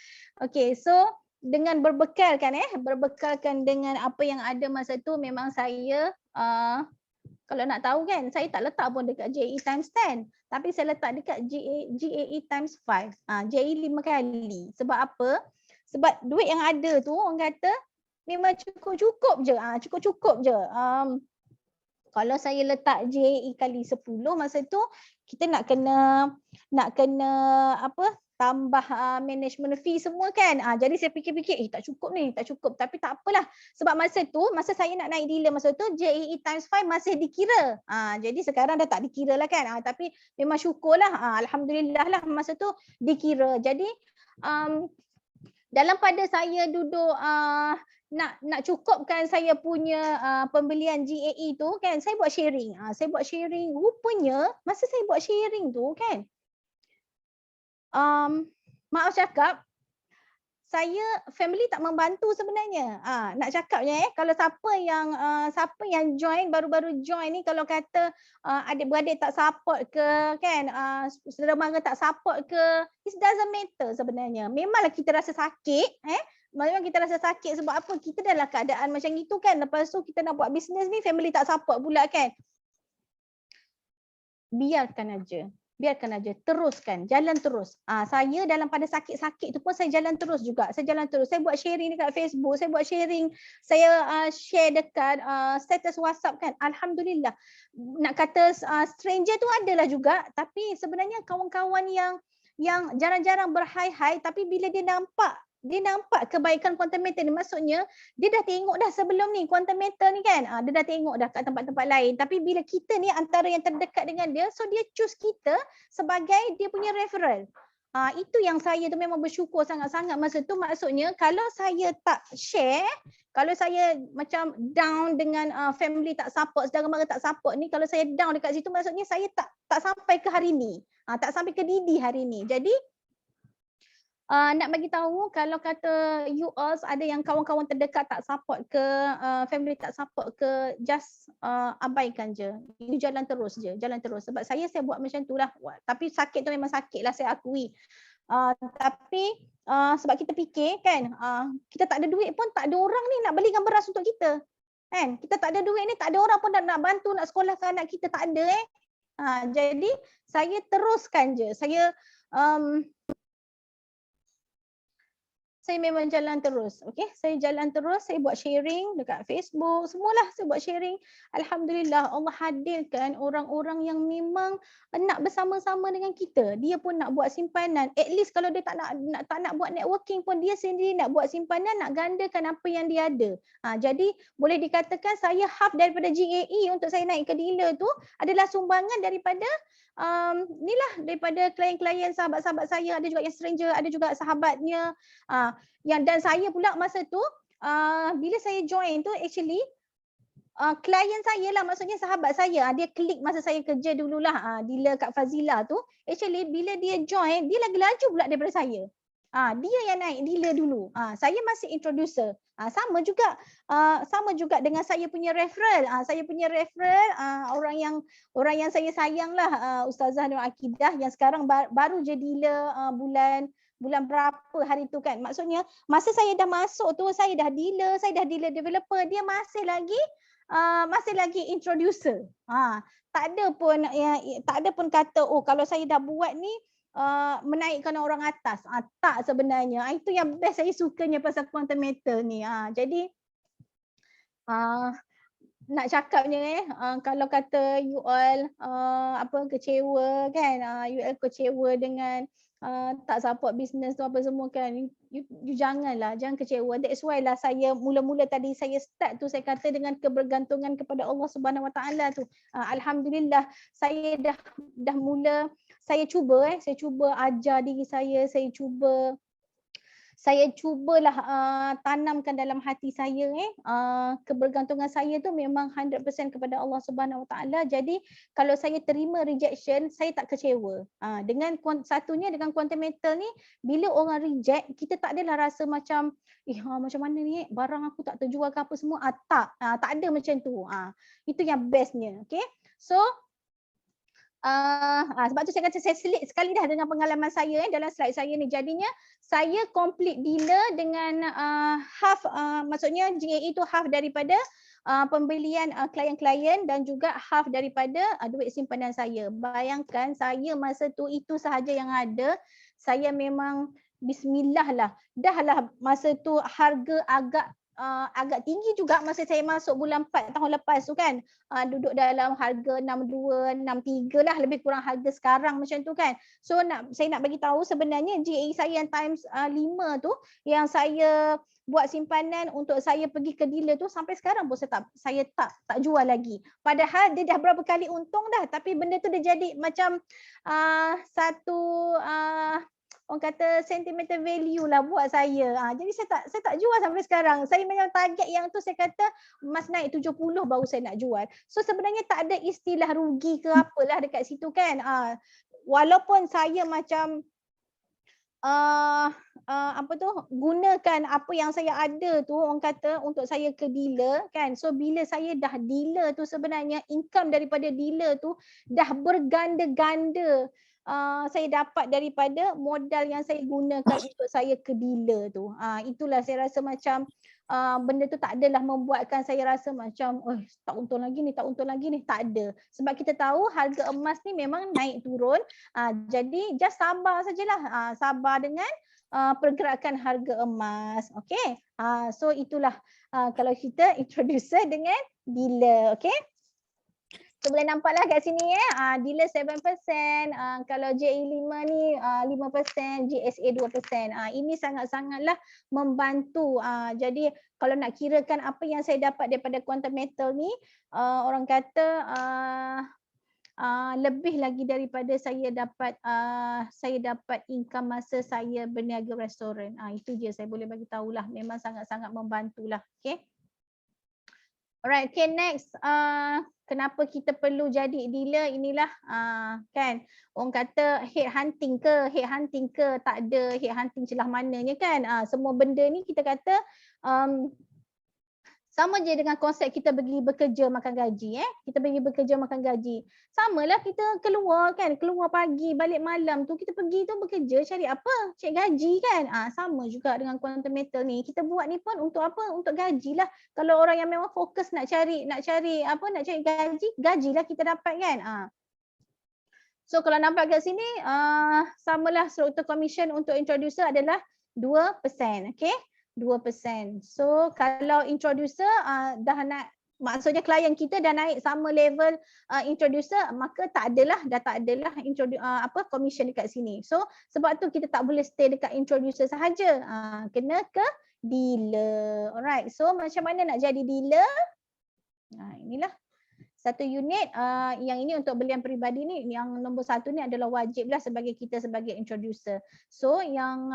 Okey, so dengan berbekalkan dengan apa yang ada masa tu, memang saya kalau nak tahu kan, saya tak letak pun dekat JAE times 10, tapi saya letak dekat GAE times 5. JAE 5 kali. Sebab apa? Sebab duit yang ada tu orang kata memang cukup-cukup je. Cukup-cukup je. Kalau saya letak JAE kali 10 masa tu, kita nak kena tambah management fee semua kan. Jadi saya fikir-fikir tak cukup. Tapi tak apalah. Sebab masa saya nak naik dealer masa tu, JAE times 5 masih dikira. Jadi sekarang dah tak dikira lah kan. Tapi memang syukurlah. Alhamdulillah lah masa tu dikira. Jadi dalam pada saya duduk nak cukupkan saya punya pembelian GAE tu kan, saya buat sharing. Rupanya masa saya buat sharing tu kan, maaf cakap, saya family tak membantu sebenarnya. Nak cakapnya kalau siapa yang join, baru-baru join ni, kalau kata adik-beradik tak support ke kan, saudara mara tak support ke, it doesn't matter sebenarnya. Memanglah kita rasa sakit, memang kita rasa sakit sebab apa? Kita dalam keadaan macam itu kan. Lepas tu kita nak buat bisnes ni, family tak support pula kan. Biarkan aja, teruskan, jalan terus. Saya dalam pada sakit-sakit tu pun saya jalan terus juga. Saya buat sharing dekat Facebook, saya buat sharing, saya share dekat status WhatsApp kan. Alhamdulillah. Nak kata stranger tu adalah juga, tapi sebenarnya kawan-kawan yang jarang-jarang berhai-hai, tapi bila dia nampak kebaikan Quantum Meter ni, maksudnya dia dah tengok dah sebelum ni Quantum Meter ni kan, dia dah tengok dah kat tempat-tempat lain, tapi bila kita ni antara yang terdekat dengan dia, so dia choose kita sebagai dia punya referral. Itu yang saya tu memang bersyukur sangat-sangat masa tu. Maksudnya kalau saya tak share, kalau saya macam down dengan family tak support, saudara mara tak support ni, kalau saya down dekat situ, maksudnya saya tak sampai ke hari ni, tak sampai ke Didi hari ni. Jadi nak bagi tahu, kalau kata you all ada yang kawan-kawan terdekat tak support ke, family tak support ke, just abaikan je. You jalan terus je, sebab saya buat macam tu lah. Tapi sakit tu memang sakit lah, saya akui. Tapi sebab kita fikir kan, kita tak ada duit pun tak ada orang ni nak belikan beras untuk kita kan. Kita tak ada duit ni, tak ada orang pun nak bantu nak sekolahkan anak kita, tak ada jadi saya teruskan je. saya memang jalan terus. Okey, saya jalan terus, saya buat sharing dekat Facebook, semualah saya buat sharing. Alhamdulillah Allah hadirkan orang-orang yang memang nak bersama-sama dengan kita. Dia pun nak buat simpanan. At least kalau dia tak nak buat networking pun dia sendiri nak buat simpanan, nak gandakan apa yang dia ada. Jadi boleh dikatakan saya half daripada GAE untuk saya naik ke dealer tu adalah sumbangan daripada daripada klien-klien sahabat-sahabat saya, ada juga yang stranger, ada juga sahabatnya. Dan saya pula masa tu bila saya join tu actually klien saya lah, maksudnya sahabat saya, dia klik masa saya kerja dululah dealer kat Fazila tu. Actually bila dia join, dia lagi laju pula daripada saya. Dia yang naik dealer dulu. Saya masih introducer. Sama juga dengan saya punya referral. Saya punya referral orang yang saya sayang lah, Ustazah Nur Akidah yang sekarang baru je dealer bulan berapa hari tu kan. Maksudnya masa saya dah masuk tu saya dah dealer developer, dia masih lagi introducer. Tak ada pun kata kalau saya dah buat ni menaikkan orang atas. Tak sebenarnya. Itu yang best saya sukanya pasal quantum meter ni. Jadi nak cakapnya kalau kata you all kecewa kan, you all kecewa dengan tak support business tu apa semua kan, you jangan kecewa. That's why lah saya mula-mula tadi saya start tu saya kata dengan kebergantungan kepada Allah Subhanahu Wa Taala tu. Alhamdulillah saya dah mula, saya cuba ajar diri saya cubalah tanamkan dalam hati saya kebergantungan saya tu memang 100% kepada Allah Subhanahu Wa Taala. Jadi kalau saya terima rejection, saya tak kecewa. Dengan satunya dengan quantum meter ni, bila orang reject, kita tak adalah rasa macam macam mana ni barang aku tak terjual ke apa semua. Tak ada macam tu. Itu yang bestnya. Okay, so sebab tu saya kata saya selit sekali dah dengan pengalaman saya dalam slide saya ni. Jadinya saya complete dealer dengan maksudnya GAE tu half daripada pembelian klien-klien dan juga half daripada duit simpanan saya. Bayangkan saya masa tu itu sahaja yang ada. Saya memang bismillah lah. Dah lah masa tu harga agak tinggi juga masa saya masuk bulan 4 tahun lepas tu kan. Duduk dalam harga 62, 63 lah lebih kurang harga sekarang macam tu kan. So saya nak bagi tahu sebenarnya GAE saya yang times 5 tu yang saya buat simpanan untuk saya pergi ke dealer tu sampai sekarang pun saya tak jual lagi. Padahal dia dah berapa kali untung dah, tapi benda tu dia jadi macam satu orang kata sentimental value lah buat saya. Jadi saya tak jual sampai sekarang. Saya memang target yang tu saya kata emas naik 70 baru saya nak jual. So sebenarnya tak ada istilah rugi ke apalah dekat situ kan. Walaupun saya macam gunakan apa yang saya ada tu orang kata untuk saya ke dealer kan. So bila saya dah dealer tu sebenarnya income daripada dealer tu dah berganda-ganda saya dapat daripada modal yang saya gunakan untuk saya ke dealer tu. Itulah saya rasa macam benda tu tak adalah membuatkan saya rasa macam tak untung lagi ni, tak ada. Sebab kita tahu harga emas ni memang naik turun. Jadi just sabar sajalah. Sabar dengan pergerakan harga emas. Okay. So itulah kalau kita introducer dengan dealer. Okay. So boleh nampaklah kat sini dealer 7%, kalau JE5 ni 5%, GSA 2%. Ini sangat-sangatlah membantu. Jadi kalau nak kirakan apa yang saya dapat daripada quantum metal ni, orang kata lebih lagi daripada saya dapat income masa saya berniaga restoran. Itu je saya boleh bagi tahulah, memang sangat-sangat membantulah. Okay. Alright, okay, next. Kenapa kita perlu jadi dealer? Inilah kan orang kata headhunting ke, tak ada headhunting celah mananya kan. Semua benda ni kita kata sama je dengan konsep kita pergi bekerja makan gaji. Kita pergi bekerja makan gaji. Samalah kita keluar pagi balik malam tu kita pergi tu bekerja cari apa? Cari gaji kan. Sama juga dengan quantum metal ni. Kita buat ni pun untuk apa? Untuk gaji lah. Kalau orang yang memang fokus nak cari gaji, gajilah kita dapat kan. So kalau nampak kat sini samalah struktur commission untuk introducer adalah 2%. Okay, 2%. So kalau introducer dah nak, maksudnya klien kita dah naik sama level introducer, maka tak adalah commission dekat sini. So sebab tu kita tak boleh stay dekat introducer sahaja, kena ke dealer. Alright, so macam mana nak jadi dealer? Inilah satu unit. Yang ini untuk belian peribadi ni, yang nombor 1 ni adalah wajib lah sebagai kita sebagai introducer. So yang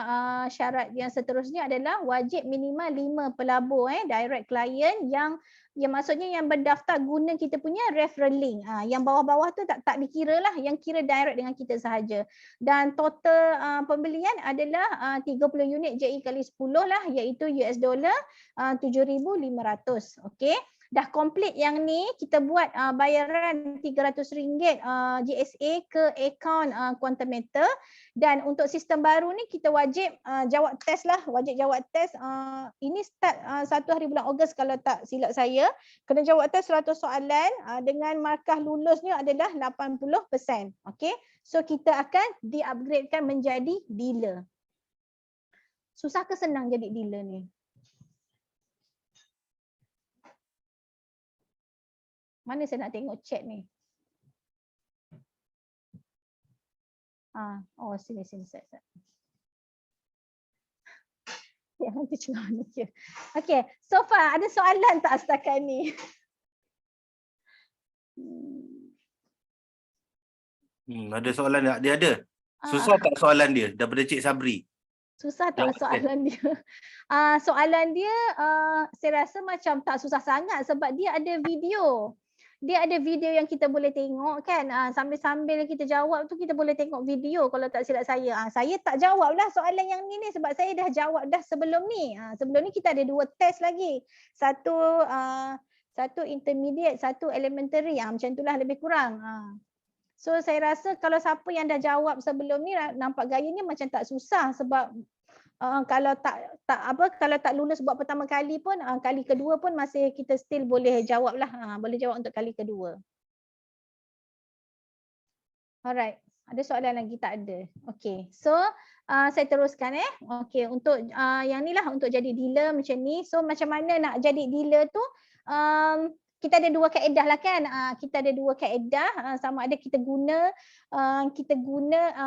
syarat yang seterusnya adalah wajib minimal 5 pelabur direct client yang maksudnya yang berdaftar guna kita punya referral link. Yang bawah-bawah tu tak dikira lah, yang kira direct dengan kita sahaja. Dan total pembelian adalah 30 unit JE kali 10 lah, iaitu $7,500. Okey. Dah komplit yang ni, kita buat bayaran RM300 GSA ke akaun Quantimeter. Dan untuk sistem baru ni kita wajib jawab test lah, wajib jawab test. Ini start 1 hari bulan Ogos kalau tak silap saya. Kena jawab test 100 soalan dengan markah lulusnya adalah 80%. Okay, so kita akan di-upgradekan menjadi dealer. Susah ke senang jadi dealer ni? Mana saya nak tengok chat ni? Oh sini. Ya, nanti cuma dia. Okey, so far ada soalan tak setakat ni? Ada soalan tak? Dia ada. Susah tak soalan dia daripada Cik Sabri? Susah tak soalan dia? Soalan dia saya rasa macam tak susah sangat sebab dia ada video. Dia ada video yang kita boleh tengok kan. Sambil-sambil kita jawab tu kita boleh tengok video kalau tak silap saya. Saya tak jawab lah soalan yang ni sebab saya dah jawab dah sebelum ni. Sebelum ni kita ada 2 test lagi. Satu intermediate, satu elementary. Macam itulah lebih kurang. So saya rasa kalau siapa yang dah jawab sebelum ni nampak gayanya macam tak susah sebab kalau tak lulus buat pertama kali pun kali kedua pun masih kita still boleh jawab lah, boleh jawab untuk kali kedua. Alright, ada soalan lagi? Tak ada. Okay, so saya teruskan Okay, untuk yang ni lah untuk jadi dealer macam ni. So macam mana nak jadi dealer tu, kita ada 2 kaedah lah kan. Kita ada 2 kaedah, sama ada kita guna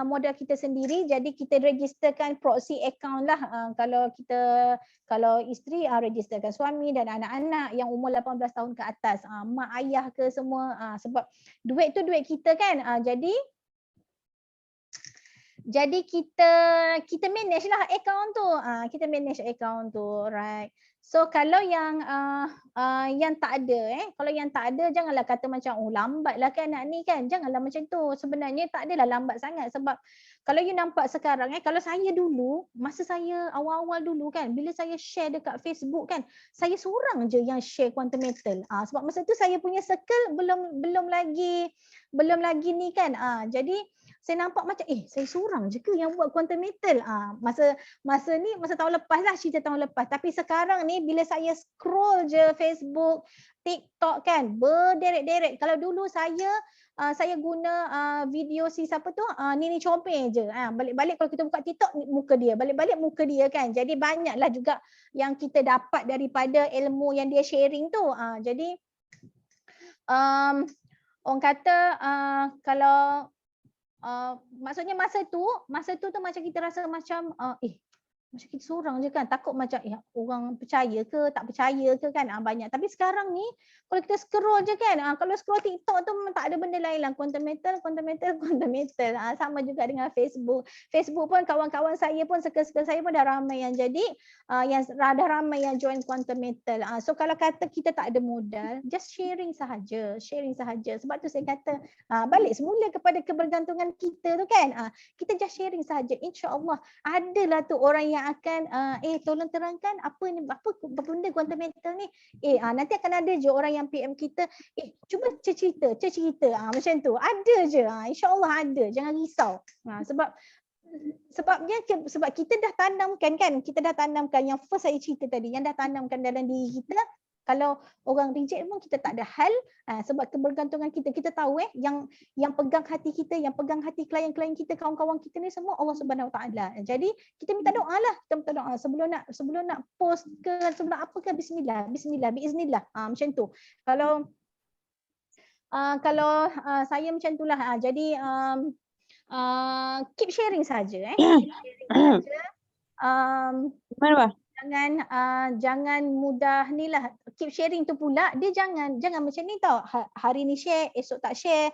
modal kita sendiri, jadi kita registerkan proxy account lah. Kalau isteri registerkan suami dan anak-anak yang umur 18 tahun ke atas, mak ayah ke semua, sebab duit tu duit kita kan. Jadi kita manage lah account tu. Kita manage account tu, right. So kalau yang tak ada kalau yang tak ada, janganlah kata macam lambatlah kan anak ni kan. Janganlah macam tu. Sebenarnya tak adalah lambat sangat sebab kalau you nampak sekarang kalau saya dulu, masa saya awal-awal dulu kan, bila saya share dekat Facebook kan, saya seorang je yang share Quantum Metal. Sebab masa tu saya punya circle belum lagi ni kan. Jadi saya nampak macam saya seorang je ke yang buat Quantum Metal. Masa tahun lepas lah, cerita tahun lepas. Tapi sekarang ni bila saya scroll je Facebook, TikTok kan, berderet-deret. Kalau dulu saya guna video si siapa tu, Nini Comel je. Balik-balik kalau kita buka TikTok, muka dia. Balik-balik muka dia kan. Jadi banyaklah juga yang kita dapat daripada ilmu yang dia sharing tu. Jadi orang kata kalau maksudnya masa tu macam kita rasa macam macam kita seorang je kan, takut macam orang percaya ke tak percaya ke kan, banyak. Tapi sekarang ni kalau kita scroll je kan, kalau scroll TikTok tu tak ada benda lain lah, Quantum Metal. Sama juga dengan Facebook pun kawan-kawan saya pun, circle saya pun dah ramai yang jadi yang dah ramai yang join Quantum Metal. So kalau kata kita tak ada modal, just sharing sahaja. Sebab tu saya kata balik semula kepada kebergantungan kita tu kan. Kita just sharing sahaja, insya-Allah adalah tu orang yang akan tolong terangkan apa benda Quantum Metal ni. Nanti akan ada je orang yang PM kita, cuba cerita macam tu. Ada je, insya-Allah ada, jangan risau. Sebab kita dah tanamkan kan, yang first saya cerita tadi, yang dah tanamkan dalam diri kita, Kalau orang reject pun kita tak ada hal, sebab kebergantungan kita. Kita tahu yang pegang hati kita, yang pegang hati klien-klien kita, kawan-kawan kita ni semua Allah Subhanahu Wa Taala. Jadi kita minta doa lah, kita minta doa sebelum nak post ke, sebelum apa ke, bismillah, biiznillah. Macam tu. Kalau saya macam itulah. Jadi keep sharing saja. Keep sharing saja. Jangan mudah ni lah, keep sharing tu pula, dia jangan macam ni tau, hari ni share, esok tak share,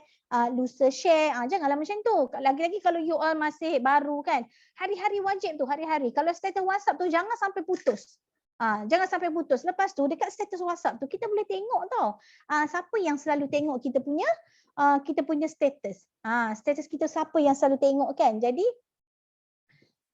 lusa share, janganlah macam tu. Lagi-lagi kalau you all masih baru kan, hari-hari wajib tu, hari-hari. Kalau status WhatsApp tu jangan sampai putus. Jangan sampai putus. Lepas tu dekat status WhatsApp tu kita boleh tengok tau, siapa yang selalu tengok kita punya status. Status kita siapa yang selalu tengok kan. Jadi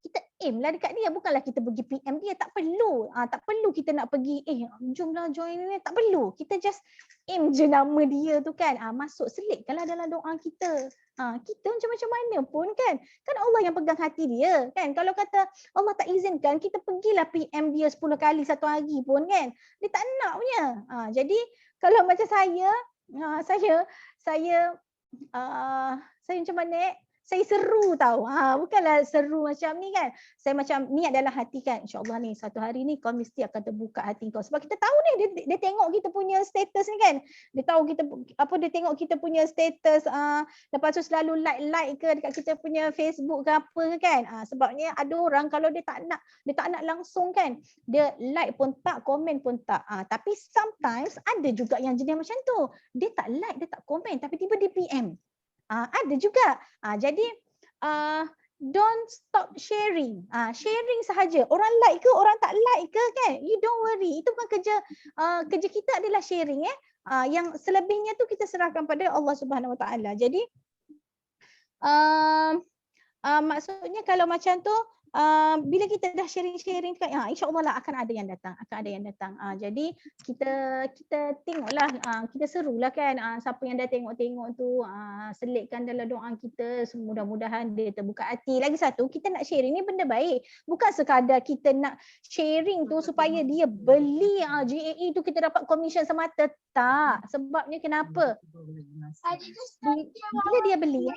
kita aim lah dekat dia, bukanlah kita pergi PM dia, tak perlu. Tak perlu kita nak pergi jomlah join ni, tak perlu. Kita just aim je nama dia tu kan. Masuk, selitkanlah dalam doa kita. Kita macam mana pun kan Allah yang pegang hati dia kan. Kalau kata Allah tak izinkan, kita pergilah PM dia 10 kali satu hari pun kan, dia tak nak punya. Jadi kalau macam saya macam mana saya seru tau. Bukanlah seru macam ni kan. Saya macam niat dalam hati kan, insya-Allah ni satu hari ni kau mesti akan terbuka hati kau. Sebab kita tahu ni dia tengok kita punya status ni kan. Dia tahu kita dia tengok kita punya status, lepas tu selalu like ke dekat kita punya Facebook ke apa ke kan. Sebabnya ada orang kalau dia tak nak langsung kan, dia like pun tak, komen pun tak. Tapi sometimes ada juga yang jenis macam tu. Dia tak like, dia tak komen, tapi tiba dia PM. Ada juga. Jadi don't stop sharing. Sharing sahaja. Orang like ke, orang tak like ke kan, you don't worry. Itu bukan kerja kita adalah sharing. Yang selebihnya tu kita serahkan pada Allah Subhanahu Wa Taala. Jadi maksudnya kalau macam tu, bila kita dah sharing kan, insya-Allah lah akan ada yang datang, jadi kita tengoklah, kita serulah kan, siapa yang dah tengok tu, selitkan dalam doa kita, mudah-mudahan dia terbuka hati. Lagi satu, kita nak sharing ni benda baik, bukan sekadar kita nak sharing tu supaya dia beli GAE tu kita dapat komisen semata, tak. Sebabnya kenapa? Bila dia beli,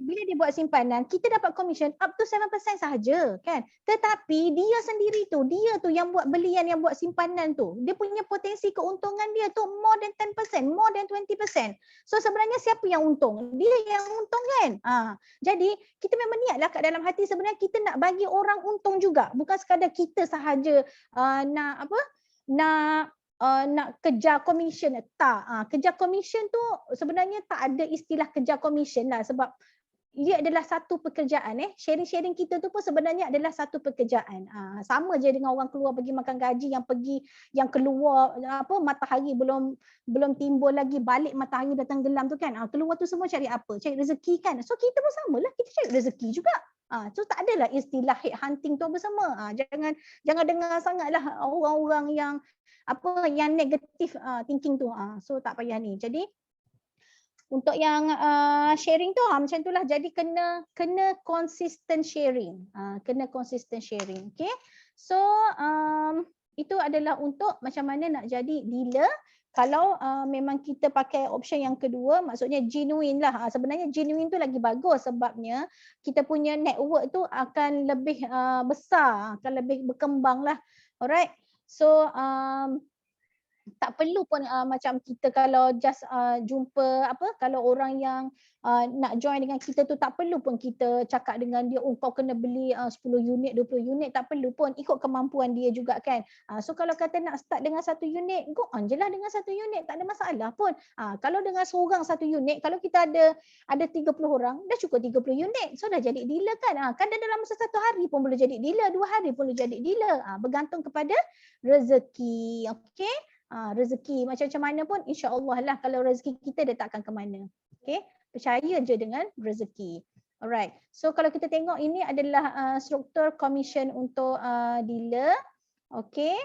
bila dia buat simpanan, kita dapat komisen up to 7% sahaja kan. Tetapi dia sendiri tu, dia tu yang buat belian, yang buat simpanan tu, dia punya potensi keuntungan dia tu more than 10%, more than 20%. So sebenarnya siapa yang untung? Dia yang untung kan. Jadi kita memang niatlah kat dalam hati, sebenarnya kita nak bagi orang untung juga. Bukan sekadar kita sahaja nak kejar komisen. Tak, kejar komisen tu sebenarnya tak ada istilah kejar komisen lah, sebab dia adalah satu pekerjaan. Sharing-sharing kita tu pun sebenarnya adalah satu pekerjaan. Sama je dengan orang keluar pergi makan gaji, yang keluar matahari belum timbul lagi, balik matahari dah tenggelam tu kan. Keluar tu semua cari apa? Cari rezeki kan. So kita pun samalah, kita cari rezeki juga. So tak adalah istilah head hunting tu apa semua. Jangan dengar sangatlah orang-orang yang negatif thinking tu. So tak payah ni. Jadi untuk yang sharing tu macam itulah. Jadi kena consistent sharing. Okay. So itu adalah untuk macam mana nak jadi dealer. Kalau memang kita pakai option yang kedua, maksudnya genuine lah. Sebenarnya genuine tu lagi bagus, sebabnya kita punya network tu akan lebih besar, akan lebih berkembang lah. Alright. So tak perlu pun macam kita kalau just jumpa kalau orang yang nak join dengan kita tu, tak perlu pun kita cakap dengan dia, kau kena beli 10 unit, 20 unit, tak perlu pun, ikut kemampuan dia juga kan. So kalau kata nak start dengan 1 unit, go on je lah dengan 1 unit, tak ada masalah pun. Kalau dengan seorang 1 unit, kalau kita ada 30 orang, dah cukup 30 unit, so dah jadi dealer kan. Kan dalam masa 1 hari pun boleh jadi dealer, 2 hari pun boleh jadi dealer. Bergantung kepada rezeki. Okay. Rezeki macam mana pun, insya-Allah lah, kalau rezeki kita dia tak akan ke mana. Okay, percaya je dengan rezeki. Alright. So kalau kita tengok ini adalah struktur komisen untuk dealer. Okey,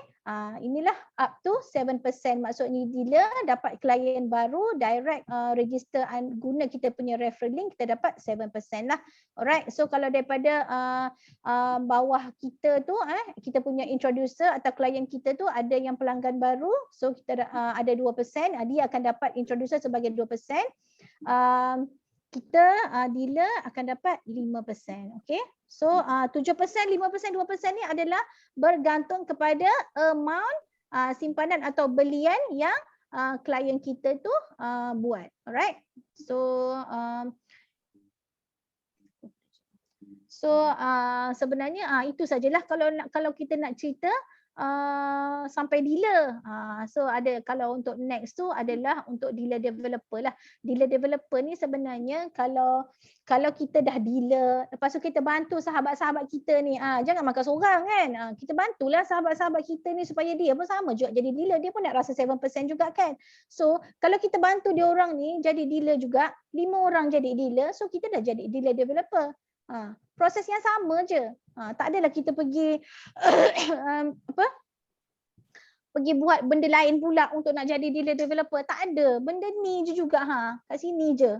inilah up to 7%. Maksudnya bila dapat klien baru direct register guna kita punya referral link, kita dapat 7% lah. Alright, so kalau daripada bawah kita tu kita punya introducer atau klien kita tu ada yang pelanggan baru, so kita ada 2%, dia akan dapat introducer sebagai 2%. Kita dealer akan dapat 5%. Okey. So 7%, 5%, 2% ni adalah bergantung kepada amount simpanan atau belian yang klien kita tu buat. Alright. So sebenarnya itu sajalah kalau kita nak cerita sampai dealer. So ada, kalau untuk next tu adalah untuk dealer developer lah. Dealer developer ni sebenarnya kalau kita dah dealer, lepas tu kita bantu sahabat-sahabat kita ni, jangan makan seorang kan. Kita bantulah sahabat-sahabat kita ni supaya dia pun sama juga jadi dealer, dia pun nak rasa 7% juga kan. So kalau kita bantu dia orang ni jadi dealer juga, 5 orang jadi dealer, so kita dah jadi dealer developer. Proses yang sama je. Tak adalah kita pergi pergi buat benda lain pula untuk nak jadi dealer developer. Tak ada. Benda ni je juga kat sini je.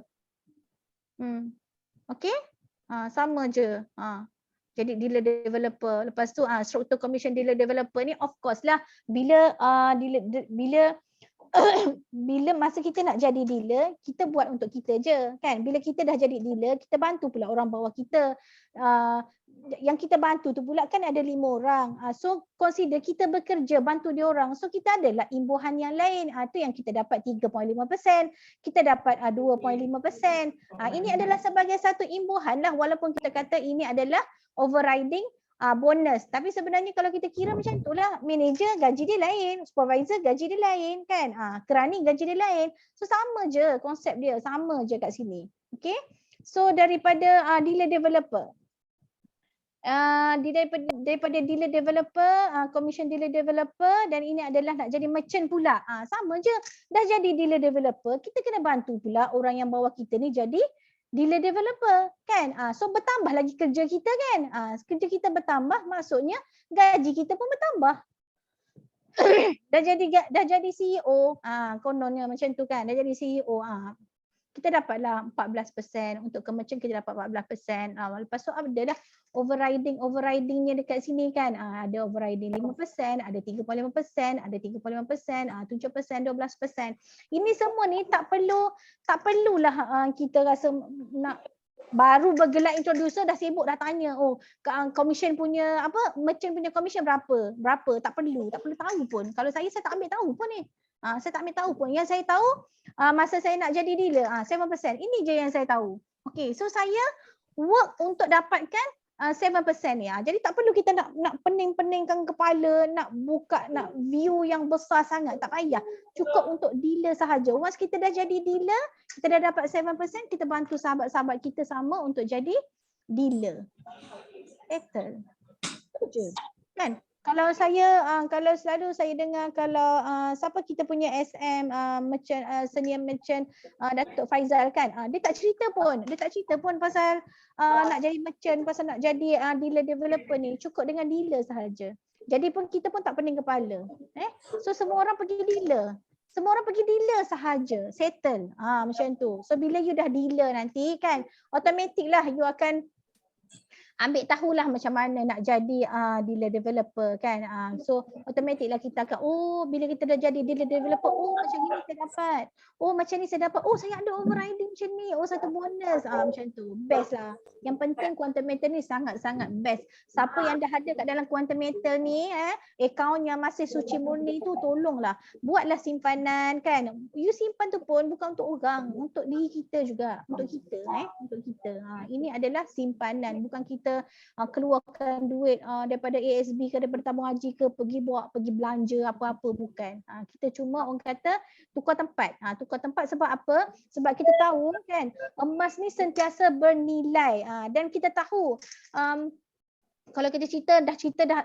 Okey? Sama je. Jadi dealer developer. Lepas tu struktur commission dealer developer ni of course lah bila bila masa kita nak jadi dealer, kita buat untuk kita je kan. Bila kita dah jadi dealer, kita bantu pula orang bawah kita. Yang kita bantu tu pula kan ada 5 orang. So consider kita bekerja bantu dia orang. So kita adalah imbuhan yang lain. Tu yang kita dapat 3.5%, kita dapat 2.5%. Ini adalah sebagai satu imbuhan lah, walaupun kita kata ini adalah overriding bonus. Tapi sebenarnya kalau kita kira macam itulah, manager gaji dia lain, supervisor gaji dia lain kan. Kerani gaji dia lain. So sama je konsep dia, sama je kat sini. Okay. So daripada dealer developer. Daripada dealer developer, commission dealer developer, dan ini adalah nak jadi merchant pula. Sama je. Dah jadi dealer developer, kita kena bantu pula orang yang bawah kita ni jadi dealer developer kan. So bertambah lagi kerja kita kan. Kerja kita bertambah, maksudnya gaji kita pun bertambah. dah jadi CEO, kononnya macam tu kan. Dah jadi CEO, kita dapatlah 14%. Untuk ke merchant kita dapat 14%. Lepas tu ada dah overridingnya dekat sini kan. Ada overriding 5%, ada 3.5%, ada 3.5%, 7%, 12%. Ini semua ni tak perlulah kita rasa nak baru bergelar introducer dah sibuk dah tanya, commission punya merchant punya commission berapa? Tak perlu tahu pun. Kalau saya tak ambil tahu pun ni. Saya tak ambil tahu pun. Yang saya tahu masa saya nak jadi dealer 7%. Ini je yang saya tahu. Okay, so saya work untuk dapatkan 7% ni. Jadi tak perlu kita nak pening-peningkan kepala, nak view yang besar sangat. Tak payah. Cukup untuk dealer sahaja. Once kita dah jadi dealer, kita dah dapat 7%, kita bantu sahabat-sahabat kita sama untuk jadi dealer. Settle. Itu je. Kan? Kalau kalau selalu saya dengar kalau siapa kita punya SM merchant, senior merchant Datuk Faizal kan, dia tak cerita pun pasal nak jadi merchant, pasal nak jadi dealer developer ni. Cukup dengan dealer sahaja. Jadi pun kita pun tak pening kepala. So semua orang pergi dealer. Semua orang pergi dealer sahaja, settle. Macam tu. So bila you dah dealer nanti kan, automatic lah you akan ambil tahulah macam mana nak jadi dealer developer kan. So automatic lah kita akan, bila kita dah jadi dealer developer, macam ni saya dapat. Macam ni saya dapat. Saya ada overriding macam ni. Satu bonus. Macam tu. Best lah. Yang penting quantum meter ni sangat-sangat best. Siapa yang dah ada kat dalam quantum meter ni, akaun yang masih suci murni tu, tolonglah. Buatlah simpanan kan. You simpan tu pun bukan untuk orang. Untuk diri kita juga. Untuk kita. Untuk kita. Ini adalah simpanan. Bukan kita keluarkan duit daripada ASB ke daripada tabung haji ke pergi belanja apa-apa, bukan. Kita cuma orang kata tukar tempat. Tukar tempat sebab apa? Sebab kita tahu kan emas ni sentiasa bernilai dan kita tahu kalau kita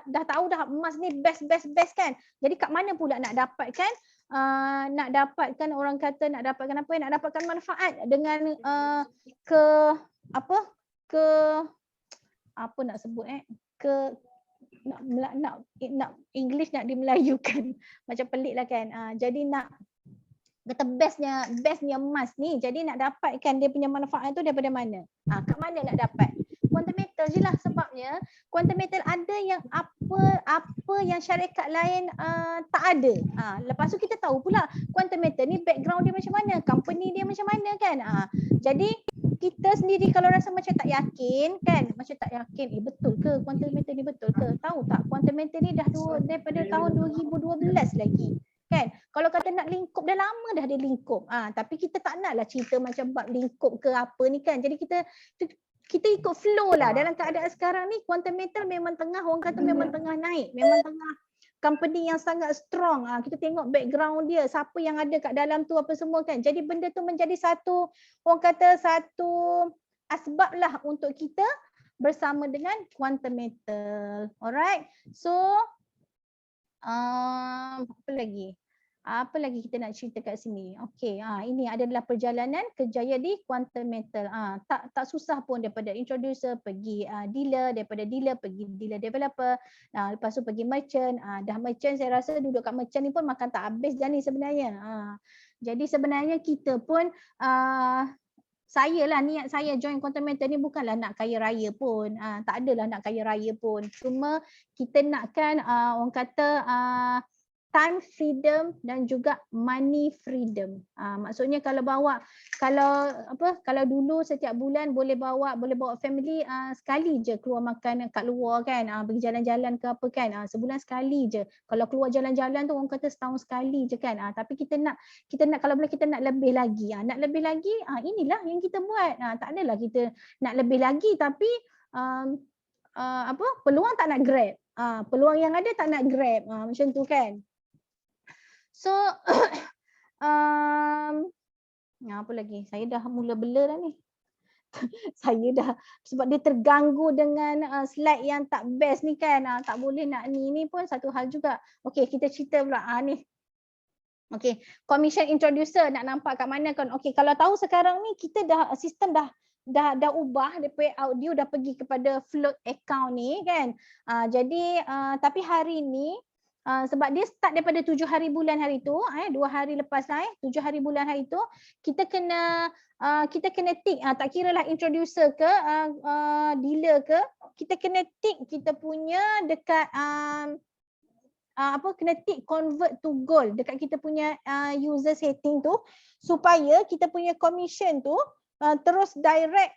dah tahu dah emas ni best kan. Jadi kat mana pula nak dapatkan orang kata nak dapatkan manfaat dengan apa nak sebut nak English nak dimelayukan. Macam pelik lah kan. Jadi nak kata bestnya emas ni, jadi nak dapatkan dia punya manfaat tu daripada mana? Kat mana nak dapat? Quantum metal je lah, sebabnya quantum metal ada yang apa yang syarikat lain tak ada. Lepas tu kita tahu pula quantum metal ni background dia macam mana, company dia macam mana kan. Jadi kita sendiri kalau rasa macam tak yakin kan, macam tak yakin, betul ke quantum metal ni betul ke? Tahu tak quantum metal ni dah daripada tahun 2012 lagi. Kan, kalau kata nak lingkup dah lama dah dia lingkup. Tapi kita tak naklah cerita macam bab lingkup ke apa ni kan. Jadi kita ikut flow lah. Dalam keadaan sekarang ni quantum metal memang tengah, orang kata memang tengah naik, memang tengah company yang sangat strong. Kita tengok background dia, siapa yang ada kat dalam tu apa semua kan. Jadi benda tu menjadi satu, orang kata satu asbab lah untuk kita bersama dengan quantum metal. Alright. So apa lagi kita nak cerita kat sini? Okey, ini adalah perjalanan kerjaya di quantum metal. Tak susah pun, daripada introducer pergi dealer, daripada dealer pergi dealer developer, lepas tu pergi merchant. Dah merchant, saya rasa duduk kat merchant ni pun makan tak habis dah ni sebenarnya. Jadi sebenarnya kita pun niat saya join quantum metal ni bukanlah nak kaya raya pun. Tak adalah nak kaya raya pun. Cuma kita nakkan orang kata time freedom dan juga money freedom. Maksudnya kalau dulu setiap bulan boleh bawa family sekali je keluar makan kat luar kan, pergi jalan-jalan ke apa kan, sebulan sekali je. Kalau keluar jalan-jalan tu orang kata setahun sekali je kan. Tapi kita nak kalau boleh kita nak lebih lagi. Nak lebih lagi, inilah yang kita buat. Tak adalah kita nak lebih lagi tapi peluang tak nak grab. Peluang yang ada tak nak grab. Macam tu kan. So apa lagi? Saya dah mula blur dah ni. Saya dah, sebab dia terganggu dengan slide yang tak best ni kan. Tak boleh nak ni pun satu hal juga. Okey, kita cerita pula ni. Okey, commission introducer nak nampak kat mana kan? Okey, kalau tahu sekarang ni kita dah sistem dah ubah daripada audio dah pergi kepada float account ni kan. Jadi tapi hari ni sebab dia start daripada 7 hari bulan hari tu, 2 hari lepas 7 hari bulan hari tu, kita kena tick, tak kira lah introducer ke dealer ke, kita kena tick kita punya dekat kena tick convert to gold dekat kita punya user setting tu, supaya kita punya commission tu terus direct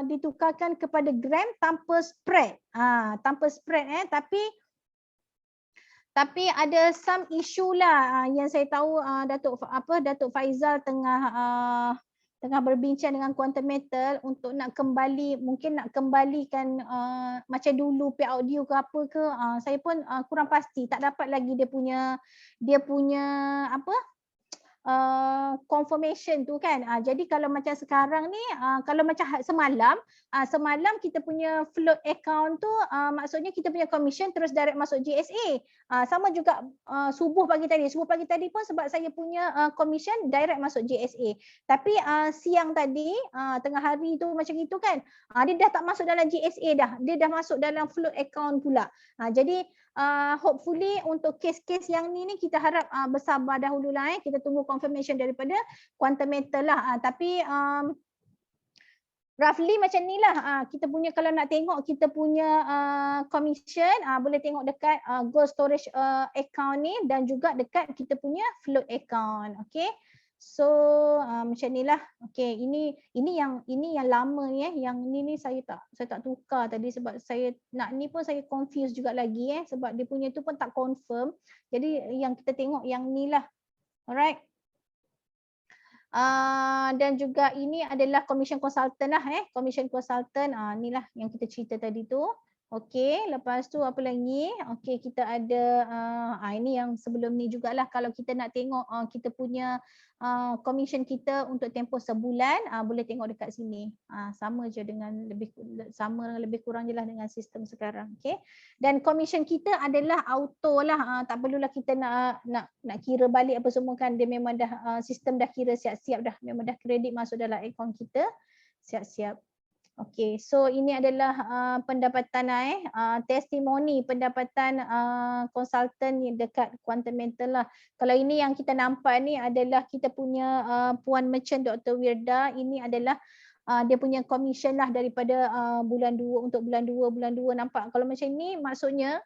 ditukarkan kepada gram tanpa spread. Tapi ada some issue lah yang saya tahu Datuk Faizal tengah berbincang dengan quantum metal untuk nak kembalikan macam dulu pay audio ke apa ke. Saya pun kurang pasti, tak dapat lagi dia punya confirmation tu kan. Jadi kalau macam sekarang ni, kalau macam semalam kita punya float account tu, maksudnya kita punya commission terus direct masuk GSA. Sama juga subuh pagi tadi pun sebab saya punya commission direct masuk GSA. Tapi siang tadi tengah hari tu macam itu kan, dia dah tak masuk dalam GSA dah, dia dah masuk dalam float account pula. Jadi hopefully untuk kes-kes yang ni kita harap bersabar dahululah, kita tunggu confirmation daripada quantum metal lah. Tapi roughly macam ni lah kita punya, kalau nak tengok kita punya commission boleh tengok dekat gold storage account ni dan juga dekat kita punya float account. Okay. So macam inilah. Okay, ini yang lama ni yang ni saya tak tukar tadi sebab saya nak ni pun saya confuse juga lagi sebab dia punya tu pun tak confirm. Jadi yang kita tengok yang ni lah. Alright. Dan juga ini adalah commission consultant lah commission consultant, inilah yang kita cerita tadi tu. Okey, lepas tu apa lagi? Okey, kita ada ini yang sebelum ni jugalah, kalau kita nak tengok kita punya commission kita untuk tempoh sebulan, boleh tengok dekat sini. Sama je dengan lebih kurang je lah dengan sistem sekarang. Okey. Dan commission kita adalah auto lah, tak perlulah kita nak kira balik apa semua kan, dia memang dah sistem dah kira siap-siap dah, memang dah kredit masuk dalam akaun kita siap-siap. Okey, so ini adalah pendapatan testimoni pendapatan konsultan yang dekat Quantamental lah. Kalau ini yang kita nampak ni adalah kita punya Puan Merchant Dr. Wirda, ini adalah dia punya commission lah daripada bulan 2 untuk bulan 2 nampak. Kalau macam ni maksudnya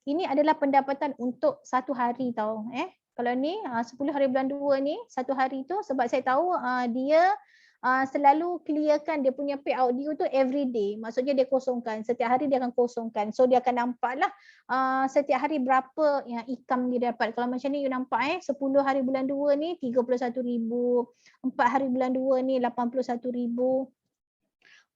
ini adalah pendapatan untuk satu hari tau. Kalau ni 10 hari bulan 2 ni satu hari tu, sebab saya tahu dia selalu clearkan dia punya payout due tu every day. Maksudnya dia kosongkan, setiap hari dia akan kosongkan. So dia akan nampak lah setiap hari berapa yang income dia dapat. Kalau macam ni you nampak 10 hari bulan 2 ni 31,000, 4 hari bulan 2 ni 81,000.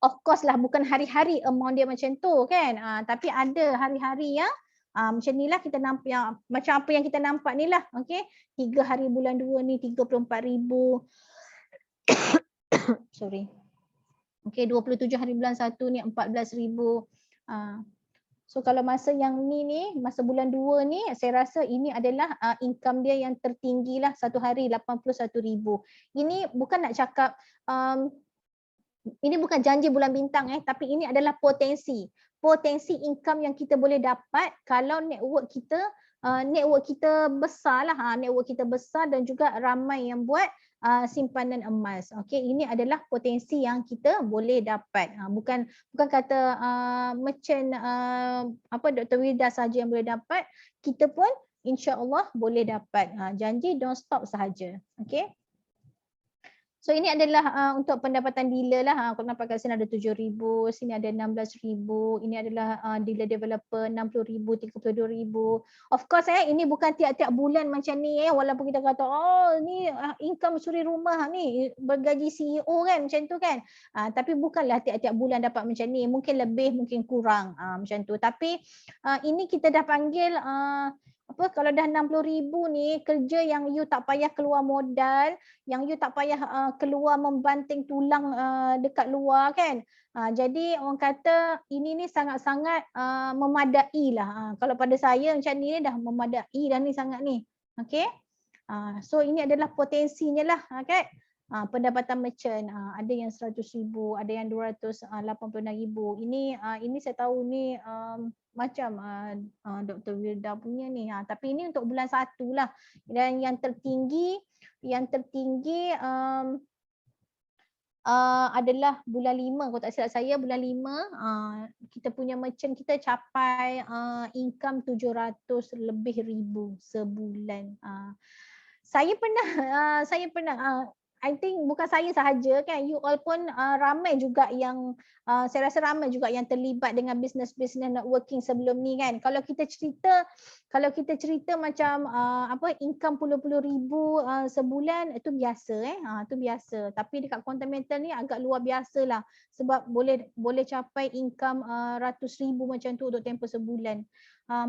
Of course lah bukan hari-hari amount dia macam tu kan. Tapi ada hari-hari yang macam ni lah kita nampak yang macam apa yang kita nampak ni lah. Okay, 3 hari bulan 2 ni 34,000. Sorry. Okay, 27 hari bulan 1 ni 14,000. So kalau masa yang ni masa bulan 2 ni saya rasa ini adalah income dia yang tertinggi lah satu hari 81,000. Ini bukan nak cakap ini bukan janji bulan bintang tapi ini adalah potensi income yang kita boleh dapat kalau network kita besar lah, network kita besar dan juga ramai yang buat simpanan emas. Okey, ini adalah potensi yang kita boleh dapat. Bukan kata merchant Dr. Wirda saja yang boleh dapat, kita pun insya-Allah boleh dapat. Janji don't stop sahaja. Okey. So ini adalah untuk pendapatan dealer lah. Kalau nampak kat sini ada 7,000, sini ada 16,000. Ini adalah dealer developer 60,000, 32,000. Of course ini bukan tiap-tiap bulan macam ni walaupun kita kata ni income suri rumah ni bergaji CEO kan macam tu kan. Tapi bukanlah tiap-tiap bulan dapat macam ni. Mungkin lebih, mungkin kurang macam tu. Tapi ini kita dah panggil kalau dah 60,000 ni kerja yang you tak payah keluar modal, yang you tak payah keluar membanting tulang dekat luar kan. Jadi orang kata ini ni sangat-sangat memadai lah. Kalau pada saya macam ni dah memadai dah ni sangat ni. Okey. So ini adalah potensinya lah kan. Pendapatan merchant ada yang 100,000, ada yang 286,000. Ini saya tahu ni macam Dr. Wirda punya ni. Tapi ini untuk bulan 1 lah. Dan yang tertinggi adalah bulan 5. Kalau tak silap saya bulan 5 kita punya merchant kita capai income 700 lebih ribu sebulan. Saya pernah I think bukan saya sahaja kan, you all pun ramai juga yang saya rasa ramai juga yang terlibat dengan business networking sebelum ni kan. Kalau kita cerita macam income puluh-puluh ribu sebulan itu biasa itu biasa. Tapi dekat Quantamental ni agak luar biasa lah sebab boleh capai income ratus ribu macam tu untuk tempoh sebulan.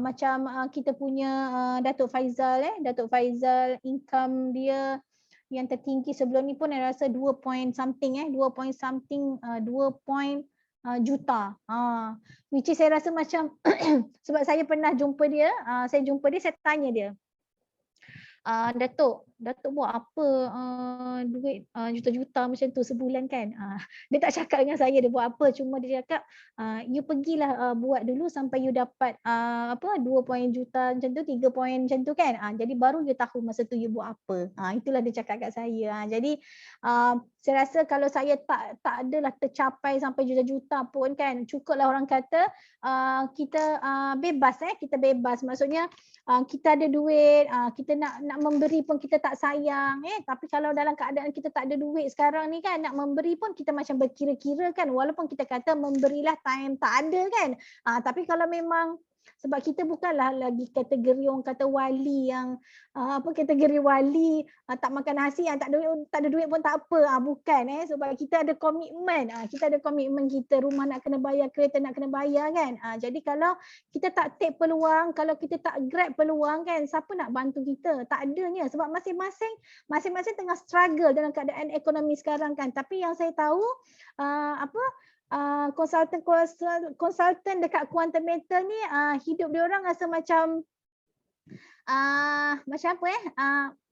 Macam kita punya Datuk Faizal income dia yang tertinggi sebelum ni pun saya rasa 2 juta. Which is saya rasa macam sebab saya pernah jumpa dia, saya tanya dia. Datuk buat apa duit juta-juta macam tu sebulan kan. Dia tak cakap dengan saya dia buat apa, cuma dia cakap you pergilah buat dulu sampai you dapat 2 juta macam tu, 3 macam tu kan. Jadi baru you tahu masa tu you buat apa. Itulah dia cakap kat saya. Jadi saya rasa kalau saya tak adalah tercapai sampai juta-juta pun kan, cukuplah orang kata kita bebas kita bebas. Maksudnya kita ada duit, kita nak memberi pun kita tak sayang tapi kalau dalam keadaan kita tak ada duit sekarang ni kan, nak memberi pun kita macam berkira-kira kan, walaupun kita kata memberilah time tak ada kan. Tapi kalau memang sebab kita bukanlah lagi kategori orang kata wali yang kategori wali tak makan nasi yang tak ada duit pun tak apa, bukan sebab kita ada komitmen, kita rumah nak kena bayar, kereta nak kena bayar kan. Jadi kalau kita tak take peluang, kalau kita tak grab peluang kan, siapa nak bantu kita? Tak adanya, sebab masing-masing tengah struggle dalam keadaan ekonomi sekarang kan. Tapi yang saya tahu konsultan dekat Quantamental ni hidup dia orang rasa macam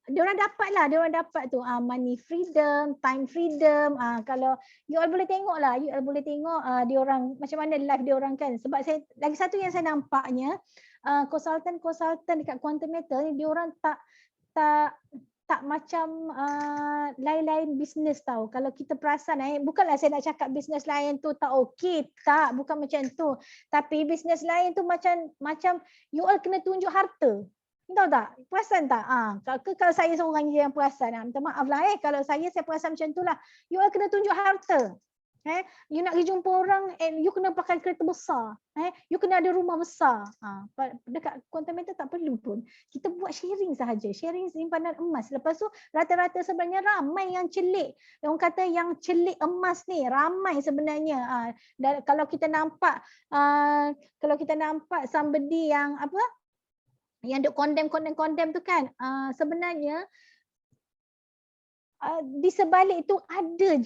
diorang dapat tu money freedom, time freedom. Kalau you all boleh tengok diorang macam mana live diorang kan. Sebab saya lagi satu yang saya nampaknya konsultan dekat Quantum Metal ni diorang tak macam lain-lain bisnes tau. Kalau kita perasan bukanlah saya nak cakap bisnes lain tu tak okey, tak, bukan macam tu. Tapi bisnes lain tu macam you all kena tunjuk harta. Tahu tak? Perasan tak? Kalau saya seorang je yang perasan, minta maaf lah kalau saya perasan macam tu lah. You all kena tunjuk harta. You nak pergi jumpa orang, you kena pakai kereta besar. You kena ada rumah besar. Dekat Quantum Metal tak perlu pun. Kita buat sharing sahaja. Sharing simpanan emas. Lepas tu rata-rata sebenarnya ramai yang celik. Orang kata yang celik emas ni ramai sebenarnya. Dan kalau kita nampak somebody yang yang duk condemn tu kan, sebenarnya di sebalik itu ada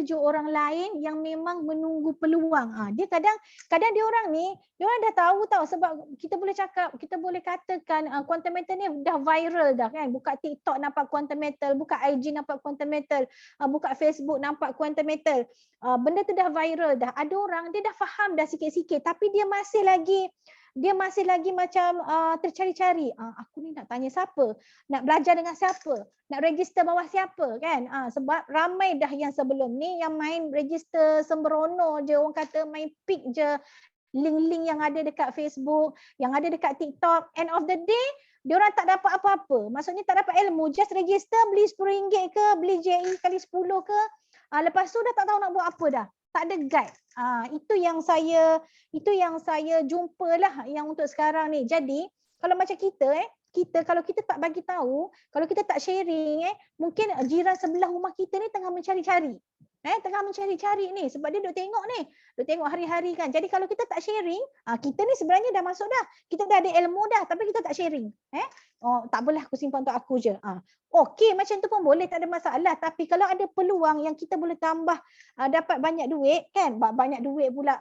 je orang lain yang memang menunggu peluang. Dia kadang dia orang ni, dia orang dah tahu sebab kita boleh katakan Quantum Metal ni dah viral dah kan. Buka TikTok nampak Quantum Metal, buka IG nampak Quantum Metal, buka Facebook nampak Quantum Metal. Benda tu dah viral dah. Ada orang dia dah faham dah sikit-sikit tapi dia masih lagi macam tercari-cari. Aku ni nak tanya siapa? Nak belajar dengan siapa? Nak register bawah siapa kan? Sebab ramai dah yang sebelum ni yang main register sembrono je, orang kata main pick je link-link yang ada dekat Facebook, yang ada dekat TikTok. End of the day, diorang tak dapat apa-apa. Maksudnya tak dapat ilmu, just register, beli RM10 ke, beli JE kali 10 ke. Lepas tu dah tak tahu nak buat apa dah. Tak ada guide. Itu yang saya jumpalah yang untuk sekarang ni. Jadi kalau macam kita kalau kita tak bagi tahu, kalau kita tak sharing mungkin jiran sebelah rumah kita ni tengah mencari-cari. Tengah mencari-cari ni sebab dia duk tengok hari-hari kan. Jadi kalau kita tak sharing, kita ni sebenarnya dah masuk dah. Kita dah ada ilmu dah tapi kita tak sharing. Tak apalah aku simpan untuk aku je. Okey macam tu pun boleh, tak ada masalah. Tapi kalau ada peluang yang kita boleh tambah dapat banyak duit kan, banyak duit pula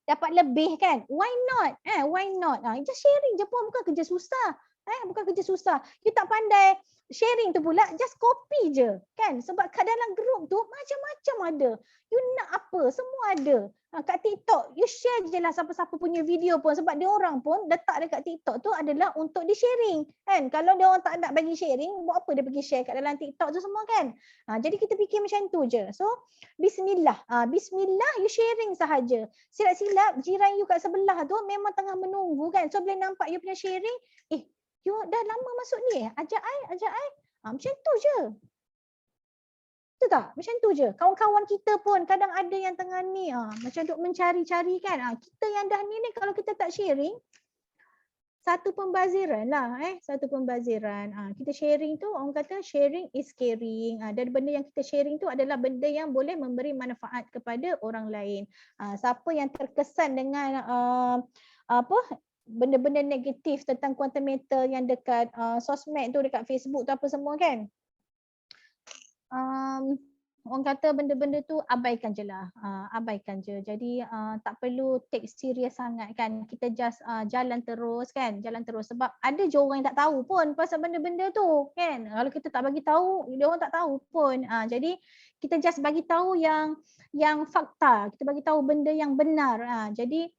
dapat lebih kan, why not? Why not? Just sharing je pun, bukan kerja susah. Bukan kerja susah. You tak pandai sharing tu pula, just copy je kan. Sebab kat dalam group tu macam-macam ada. You nak apa, semua ada. Kat TikTok, you share je lah siapa-siapa punya video pun. Sebab dia orang pun letak dekat TikTok tu adalah untuk di sharing kan. Kalau dia orang tak nak bagi sharing, buat apa dia pergi share kat dalam TikTok tu semua kan. Jadi kita fikir macam tu je. So bismillah, bismillah you sharing sahaja. Silap-silap jiran you kat sebelah tu memang tengah menunggu kan. So bila nampak you punya sharing, you dah lama masuk ni ajak I. Macam tu je. Betul tak? Macam tu je. Kawan-kawan kita pun kadang ada yang tengah ni macam duk mencari-cari kan. Kita yang dah ni kalau kita tak sharing, satu pembaziran lah. Satu pembaziran. Kita sharing tu, orang kata sharing is caring. Dan benda yang kita sharing tu adalah benda yang boleh memberi manfaat kepada orang lain. Siapa yang terkesan dengan benda-benda negatif tentang Quantum Metal yang dekat sosmed tu, dekat Facebook tu apa semua kan. Orang kata benda-benda tu abaikan je lah. Abaikan je. Jadi tak perlu take serious sangat kan. Kita just jalan terus kan. Jalan terus. Sebab ada je orang yang tak tahu pun pasal benda-benda tu kan. Kalau kita tak bagi tahu, dia orang tak tahu pun. Jadi kita just bagi tahu yang fakta. Kita bagi tahu benda yang benar. Jadi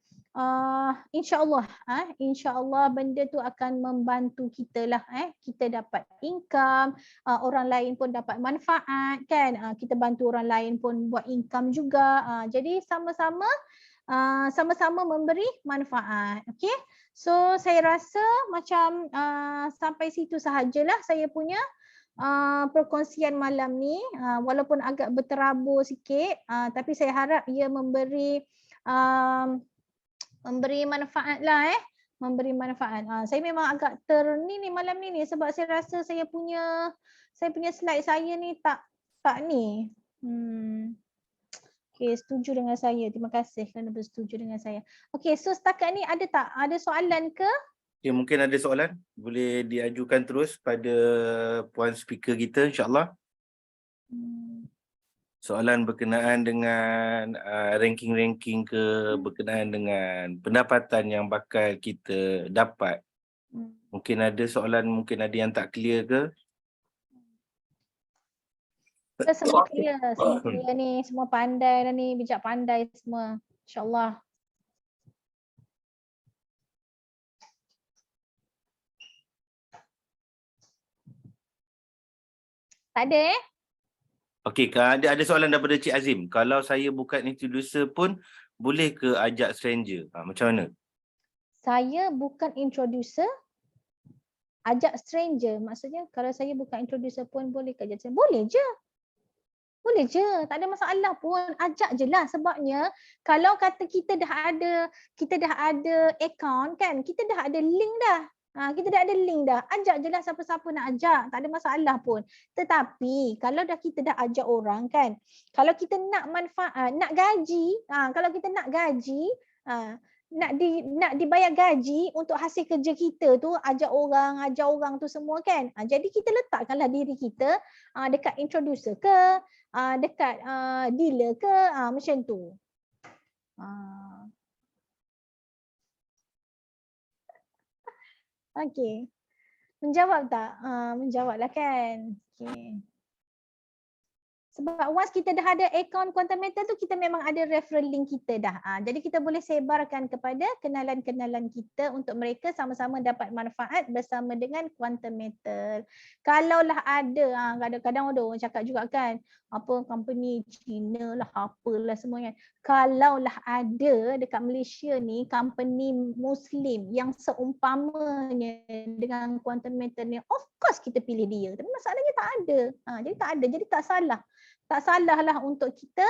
InsyaAllah benda tu akan membantu kita lah. Kita dapat income, orang lain pun dapat manfaat kan. Kita bantu orang lain pun buat income juga. Jadi sama-sama memberi manfaat. Okay. So saya rasa macam sampai situ sahajalah saya punya perkongsian malam ni. Walaupun agak berterabur sikit, tapi saya harap ia memberi manfaat lah memberi manfaat. Saya memang agak ni malam ni sebab saya rasa saya punya slide saya ni tak ni. Okay, setuju dengan saya. Terima kasih kerana bersetuju dengan saya. Okay, so setakat ni ada soalan ke? Okay, mungkin ada soalan. Boleh diajukan terus pada puan speaker kita insyaAllah. Soalan berkenaan dengan ranking-ranking ke, berkenaan dengan pendapatan yang bakal kita dapat Mungkin ada soalan, mungkin ada yang tak clear ke? Kita semua clear ni, semua pandai dah ni, bijak pandai semua. InsyaAllah. Tak ada Okey, ada soalan daripada Cik Azim. Kalau saya bukan introducer pun, boleh ke ajak stranger? Macam mana? Saya bukan introducer, ajak stranger. Maksudnya kalau saya bukan introducer pun boleh ke ajak stranger? Boleh je. Boleh je, tak ada masalah pun. Ajak je lah, sebabnya kalau kata kita dah ada account kan, kita dah ada link dah. Kita dah ada link dah. Ajak je lah siapa-siapa nak ajak, tak ada masalah pun. Tetapi kalau dah kita dah ajak orang kan, kalau kita nak manfaat, nak gaji, kalau kita nak gaji, nak dibayar gaji untuk hasil kerja kita tu, ajar orang tu semua kan. Jadi kita letakkanlah diri kita dekat introducer ke, dekat dealer ke, macam tu. Okey. Menjawab tak? Menjawablah kan. Okey. Sebab once kita dah ada akaun Quantum Metal tu, kita memang ada referral link kita dah. Jadi kita boleh sebarkan kepada kenalan-kenalan kita untuk mereka sama-sama dapat manfaat bersama dengan Quantum Metal. Kalaulah ada, kadang-kadang ada orang cakap juga kan, apa company Cina lah, apalah semua kan. Kalaulah ada dekat Malaysia ni company Muslim yang seumpamanya dengan Quantum Metal ni, of course kita pilih dia. Tapi masalahnya tak ada. Jadi tak ada, jadi tak salah. Tak salahlah untuk kita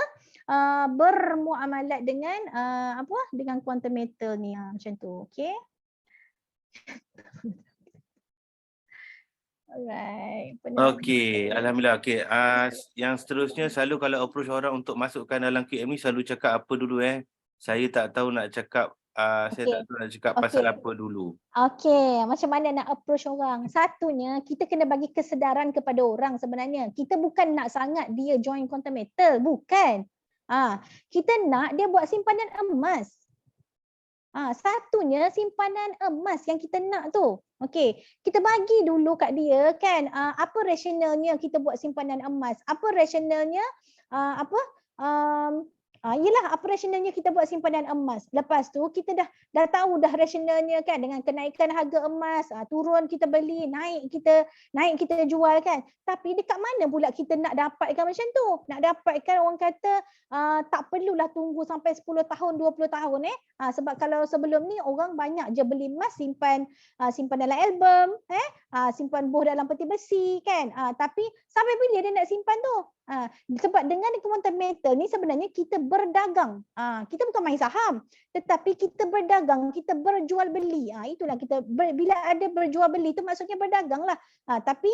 bermuamalat dengan dengan Quantum Metal ni, macam tu. Okey. Alright. Okey, alhamdulillah. Okey, yang seterusnya selalu kalau approach orang untuk masukkan dalam QM ni selalu cakap apa dulu Saya tak tahu nak cakap saya tak tahu nak cakap pasal apa dulu. Okey, macam mana nak approach orang? Satunya, kita kena bagi kesedaran kepada orang sebenarnya. Kita bukan nak sangat dia join Quantum Metal, bukan. Kita nak dia buat simpanan emas. Satunya simpanan emas yang kita nak tu. Okey, kita bagi dulu kat dia kan, apa rasionalnya kita buat simpanan emas? Apa rasionalnya yelah apa rasionalnya kita buat simpanan emas. Lepas tu kita dah tahu dah rasionalnya kan, dengan kenaikan harga emas, turun kita beli, naik kita jual kan. Tapi dekat mana pula kita nak dapatkan macam tu? Nak dapatkan, orang kata tak perlulah tunggu sampai 10 tahun, 20 tahun sebab kalau sebelum ni orang banyak je beli emas, simpan dalam album, simpan buah dalam peti besi kan. Tapi sampai bila dia nak simpan tu? Sebab dengan Quantum Metal ni sebenarnya kita berdagang. Kita bukan main saham, tetapi kita berdagang, kita berjual beli. Itulah kita bila ada berjual beli tu maksudnya berdagang lah. Tapi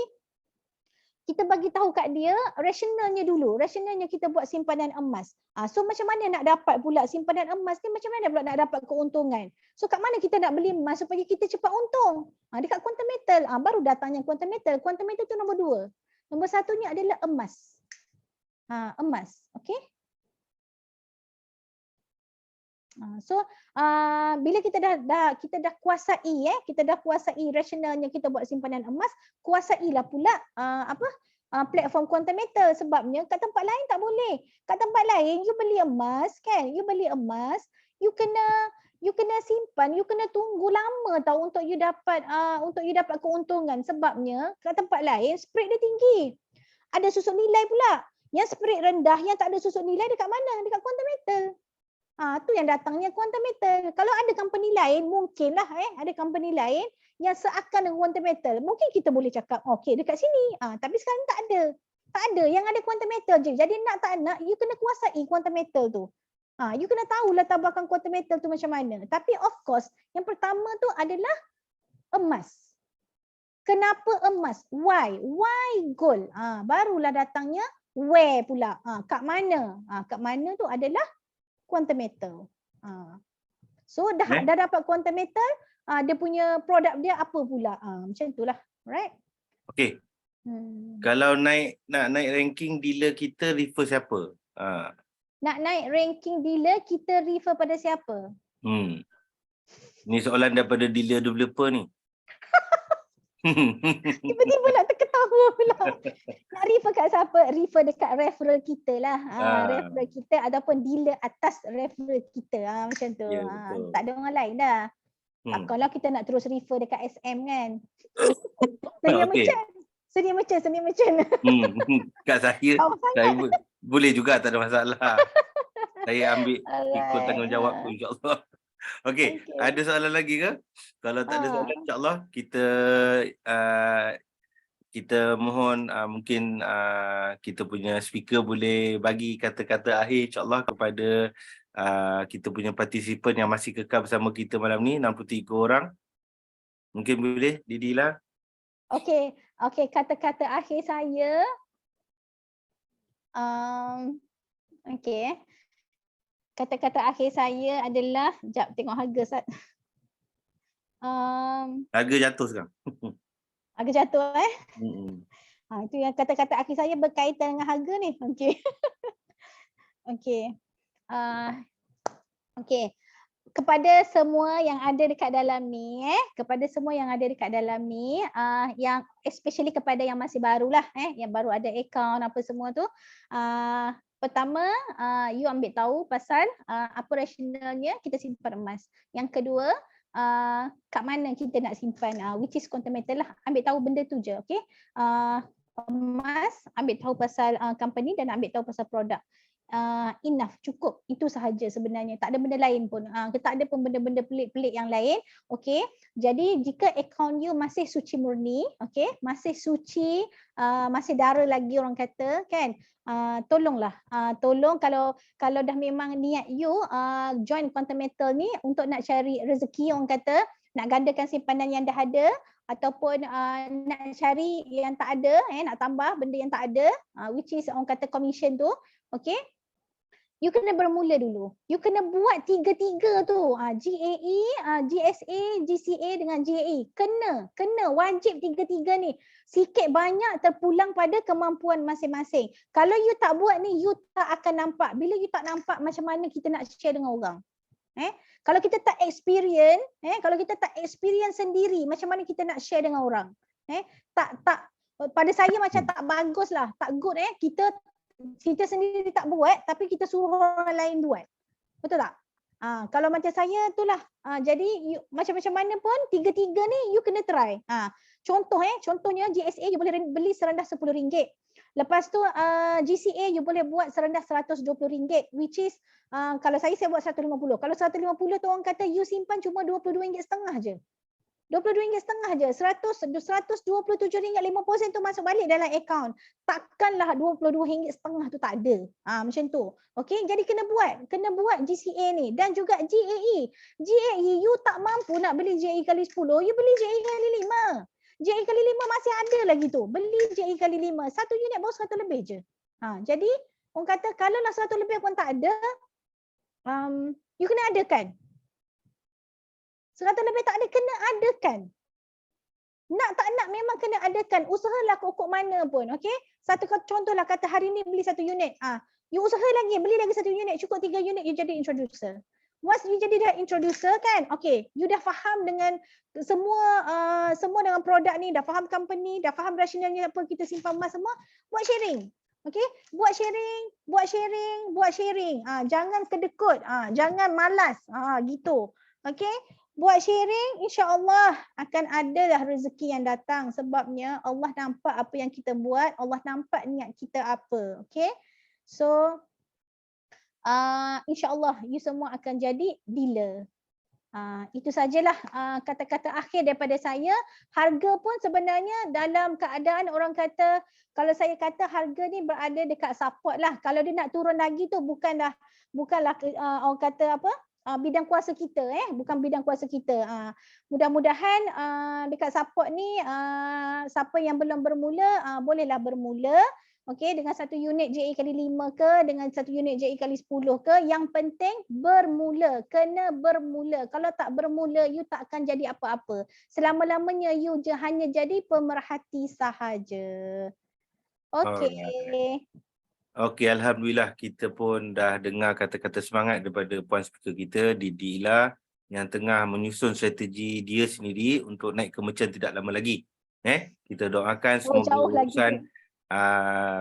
kita bagi tahu kat dia rasionalnya dulu. Rasionalnya kita buat simpanan emas. So macam mana nak dapat pula simpanan emas ni, macam mana pula nak dapat keuntungan? So kat mana kita nak beli emas supaya kita cepat untung? Dekat Quantum Metal. Baru datangnya Quantum Metal. Quantum Metal tu nombor 2. Nombor 1-nya adalah emas. Emas. Okey. So bila kita dah kuasai kita dah kuasai rasionalnya kita buat simpanan emas, kuasailah pula platform Quantum Metal. Sebabnya kat tempat lain tak boleh. Kat tempat lain you beli emas kan, you kena simpan, you kena tunggu lama tau untuk you dapat keuntungan. Sebabnya kat tempat lain spread dia tinggi. Ada susuk nilai pula. Yang spread rendah, yang tak ada susuk nilai dekat mana? Dekat Quantum Metal. Tu yang datangnya Quantum Metal. Kalau ada company lain, mungkinlah ada company lain yang seakan dengan Quantum Metal. Mungkin kita boleh cakap, okey dekat sini. Tapi sekarang tak ada. Tak ada. Yang ada Quantum Metal je. Jadi nak tak nak, you kena kuasai Quantum Metal tu. You kena tahu latar belakang Quantum Metal tu macam mana. Tapi of course, yang pertama tu adalah emas. Kenapa emas? Why? Why gold? Barulah datangnya where pula. Kat mana? Kat mana tu adalah Quantum Metal. So dah dapat Quantum Metal, dia punya produk dia apa pula? Macam itulah. Right? Okey. Kalau nak naik ranking dealer kita, refer siapa? Nak naik ranking dealer, kita refer pada siapa? Ni soalan daripada dealer developer ni. Tiba-tiba nak terketawa pula. Nak refer kat siapa? Refer dekat referral kita lah. Referral kita ataupun dealer atas referral kita. Macam tu. Ya, betul. Tak ada orang lain dah. Takkanlah kita nak terus refer dekat SM kan. Sedia Okey. merchant. Sedia merchant. Kat saya, Tahu saya boleh juga, tak ada masalah. Saya ambil ikut Alright. tanggungjawabku, insyaAllah. Okey, Okey. ada soalan lagi ke? Kalau tak ada soalan, insyaAllah kita mohon mungkin kita punya speaker boleh bagi kata-kata akhir insyaAllah kepada kita punya partisipan yang masih kekal bersama kita malam ni, 63 orang. Mungkin boleh, Didila? Okey, kata-kata akhir saya. Okey. Kata-kata akhir saya adalah, jap tengok harga Ustaz. Harga jatuh sekarang. Harga jatuh itu yang kata-kata akhir saya berkaitan dengan harga ni. Okey. Okey. Okey. Kepada semua yang ada dekat dalam ni, kepada semua yang ada dekat dalam ni, yang especially kepada yang masih barulah, yang baru ada account apa semua tu, pertama, you ambil tahu pasal apa rasionalnya kita simpan emas. Yang kedua, kat mana kita nak simpan, which is fundamental lah. Ambil tahu benda tu je, okay? Emas, ambil tahu pasal company dan ambil tahu pasal produk. Enough, cukup. Itu sahaja sebenarnya. Tak ada benda lain pun. Tak ada pun benda-benda pelik-pelik yang lain. Okay. Jadi jika akaun you masih suci murni, okay, masih suci, masih dara lagi orang kata kan, tolonglah. Tolong kalau dah memang niat you join Quantum Metal ni untuk nak cari rezeki orang kata, nak gandakan simpanan yang dah ada, ataupun nak cari yang tak ada, nak tambah benda yang tak ada, which is orang kata commission tu, okay. You kena bermula dulu. You kena buat tiga-tiga tu. GAE, GSA, GCA dengan GAE. Kena wajib tiga-tiga ni. Sikit banyak terpulang pada kemampuan masing-masing. Kalau you tak buat ni, you tak akan nampak. Bila you tak nampak, macam mana kita nak share dengan orang? Kalau kita tak experience, kalau kita tak experience sendiri, macam mana kita nak share dengan orang? Pada saya macam tak bagus lah, tak good. Kita sendiri tak buat tapi kita suruh orang lain buat. Betul tak? Kalau macam saya itulah. Jadi macam-macam mana pun tiga-tiga ni you kena try. Contohnya GSA you boleh beli serendah RM10. Lepas tu GCA you boleh buat serendah RM120, which is kalau saya buat RM150. Kalau RM150 tu orang kata you simpan cuma RM22.5 je. RM22.5 je, RM127.50 tu masuk balik dalam akaun. Takkanlah RM22.5 tu tak ada. Macam tu. Okey, jadi kena buat GCA ni dan juga GAE. GAE you tak mampu nak beli GAE kali 10, you beli GAE kali 5. GAE kali 5 masih ada lagi tu. Beli GAE kali 5. Satu unit baru 100 lebih je. Jadi orang kata kalau lah 100 lebih pun tak ada, you kena adakan. 100 lebih tak ada, kena adakan. Nak tak nak memang kena adakan. Usahalah pokok mana pun. Okay? Satu contohlah kata hari ni beli 1 unit. You usaha lagi, beli lagi 1 unit. Cukup 3 unit, you jadi introducer. Once you jadi dah introducer kan, okay, you dah faham dengan semua dengan produk ni, dah faham company, dah faham rasionalnya apa kita simpan emas semua, buat sharing. Okay, buat sharing. Jangan kedekut, jangan malas, gitu. Okay. Buat sharing, insya-Allah akan ada dah rezeki yang datang sebabnya Allah nampak apa yang kita buat, Allah nampak niat kita apa. Okay. So, insya-Allah you semua akan jadi dealer. Itu sajalah kata-kata akhir daripada saya. Harga pun sebenarnya dalam keadaan orang kata, kalau saya kata harga ni berada dekat support lah. Kalau dia nak turun lagi tu bukanlah orang kata apa? Bidang kuasa kita, bukan bidang kuasa kita. Mudah-mudahan dekat support ni siapa yang belum bermula bolehlah bermula. Okey, dengan 1 unit JE kali 5 ke, dengan 1 unit JE kali 10 ke, yang penting bermula, kena bermula. Kalau tak bermula, you tak akan jadi apa-apa. Selama-lamanya you hanya jadi pemerhati sahaja. Okey. Okey, Alhamdulillah kita pun dah dengar kata-kata semangat daripada puan speaker kita, Didila, yang tengah menyusun strategi dia sendiri untuk naik ke merchant tidak lama lagi. Kita doakan Oh, semoga jauh lagi urusan tu.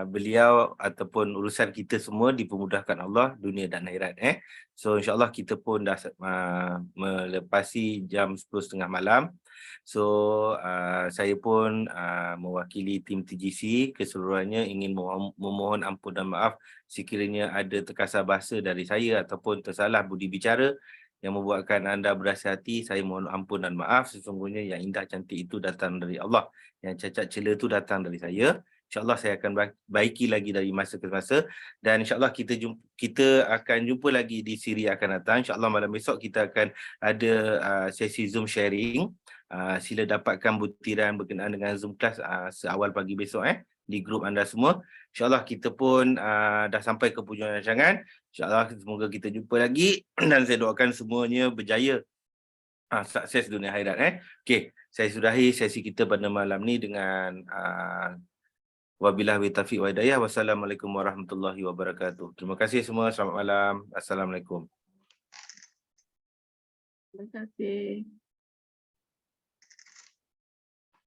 beliau ataupun urusan kita semua dipermudahkan Allah dunia dan akhirat. So insyaAllah kita pun dah melepasi jam 10.30 malam. So saya pun mewakili tim TGC keseluruhannya ingin memohon ampun dan maaf sekiranya ada terkasar bahasa dari saya ataupun tersalah budi bicara yang membuatkan anda berasa hati. Saya mohon ampun dan maaf. Sesungguhnya yang indah cantik itu datang dari Allah, yang cacat cela itu datang dari saya. InsyaAllah saya akan baiki lagi dari masa ke masa, dan insyaAllah kita akan jumpa lagi di siri akan datang. InsyaAllah malam besok kita akan ada sesi Zoom sharing. Sila dapatkan butiran berkenaan dengan Zoom class seawal pagi besok di grup anda semua. InsyaAllah kita pun dah sampai ke penghujung rancangan. InsyaAllah semoga kita jumpa lagi dan saya doakan semuanya berjaya, sukses dunia akhirat. Okey, saya sudahi sesi kita pada malam ni dengan wabillahi taufiq wa hidayah. Wassalamualaikum warahmatullahi wabarakatuh. Terima kasih semua. Selamat malam. Assalamualaikum. Terima kasih.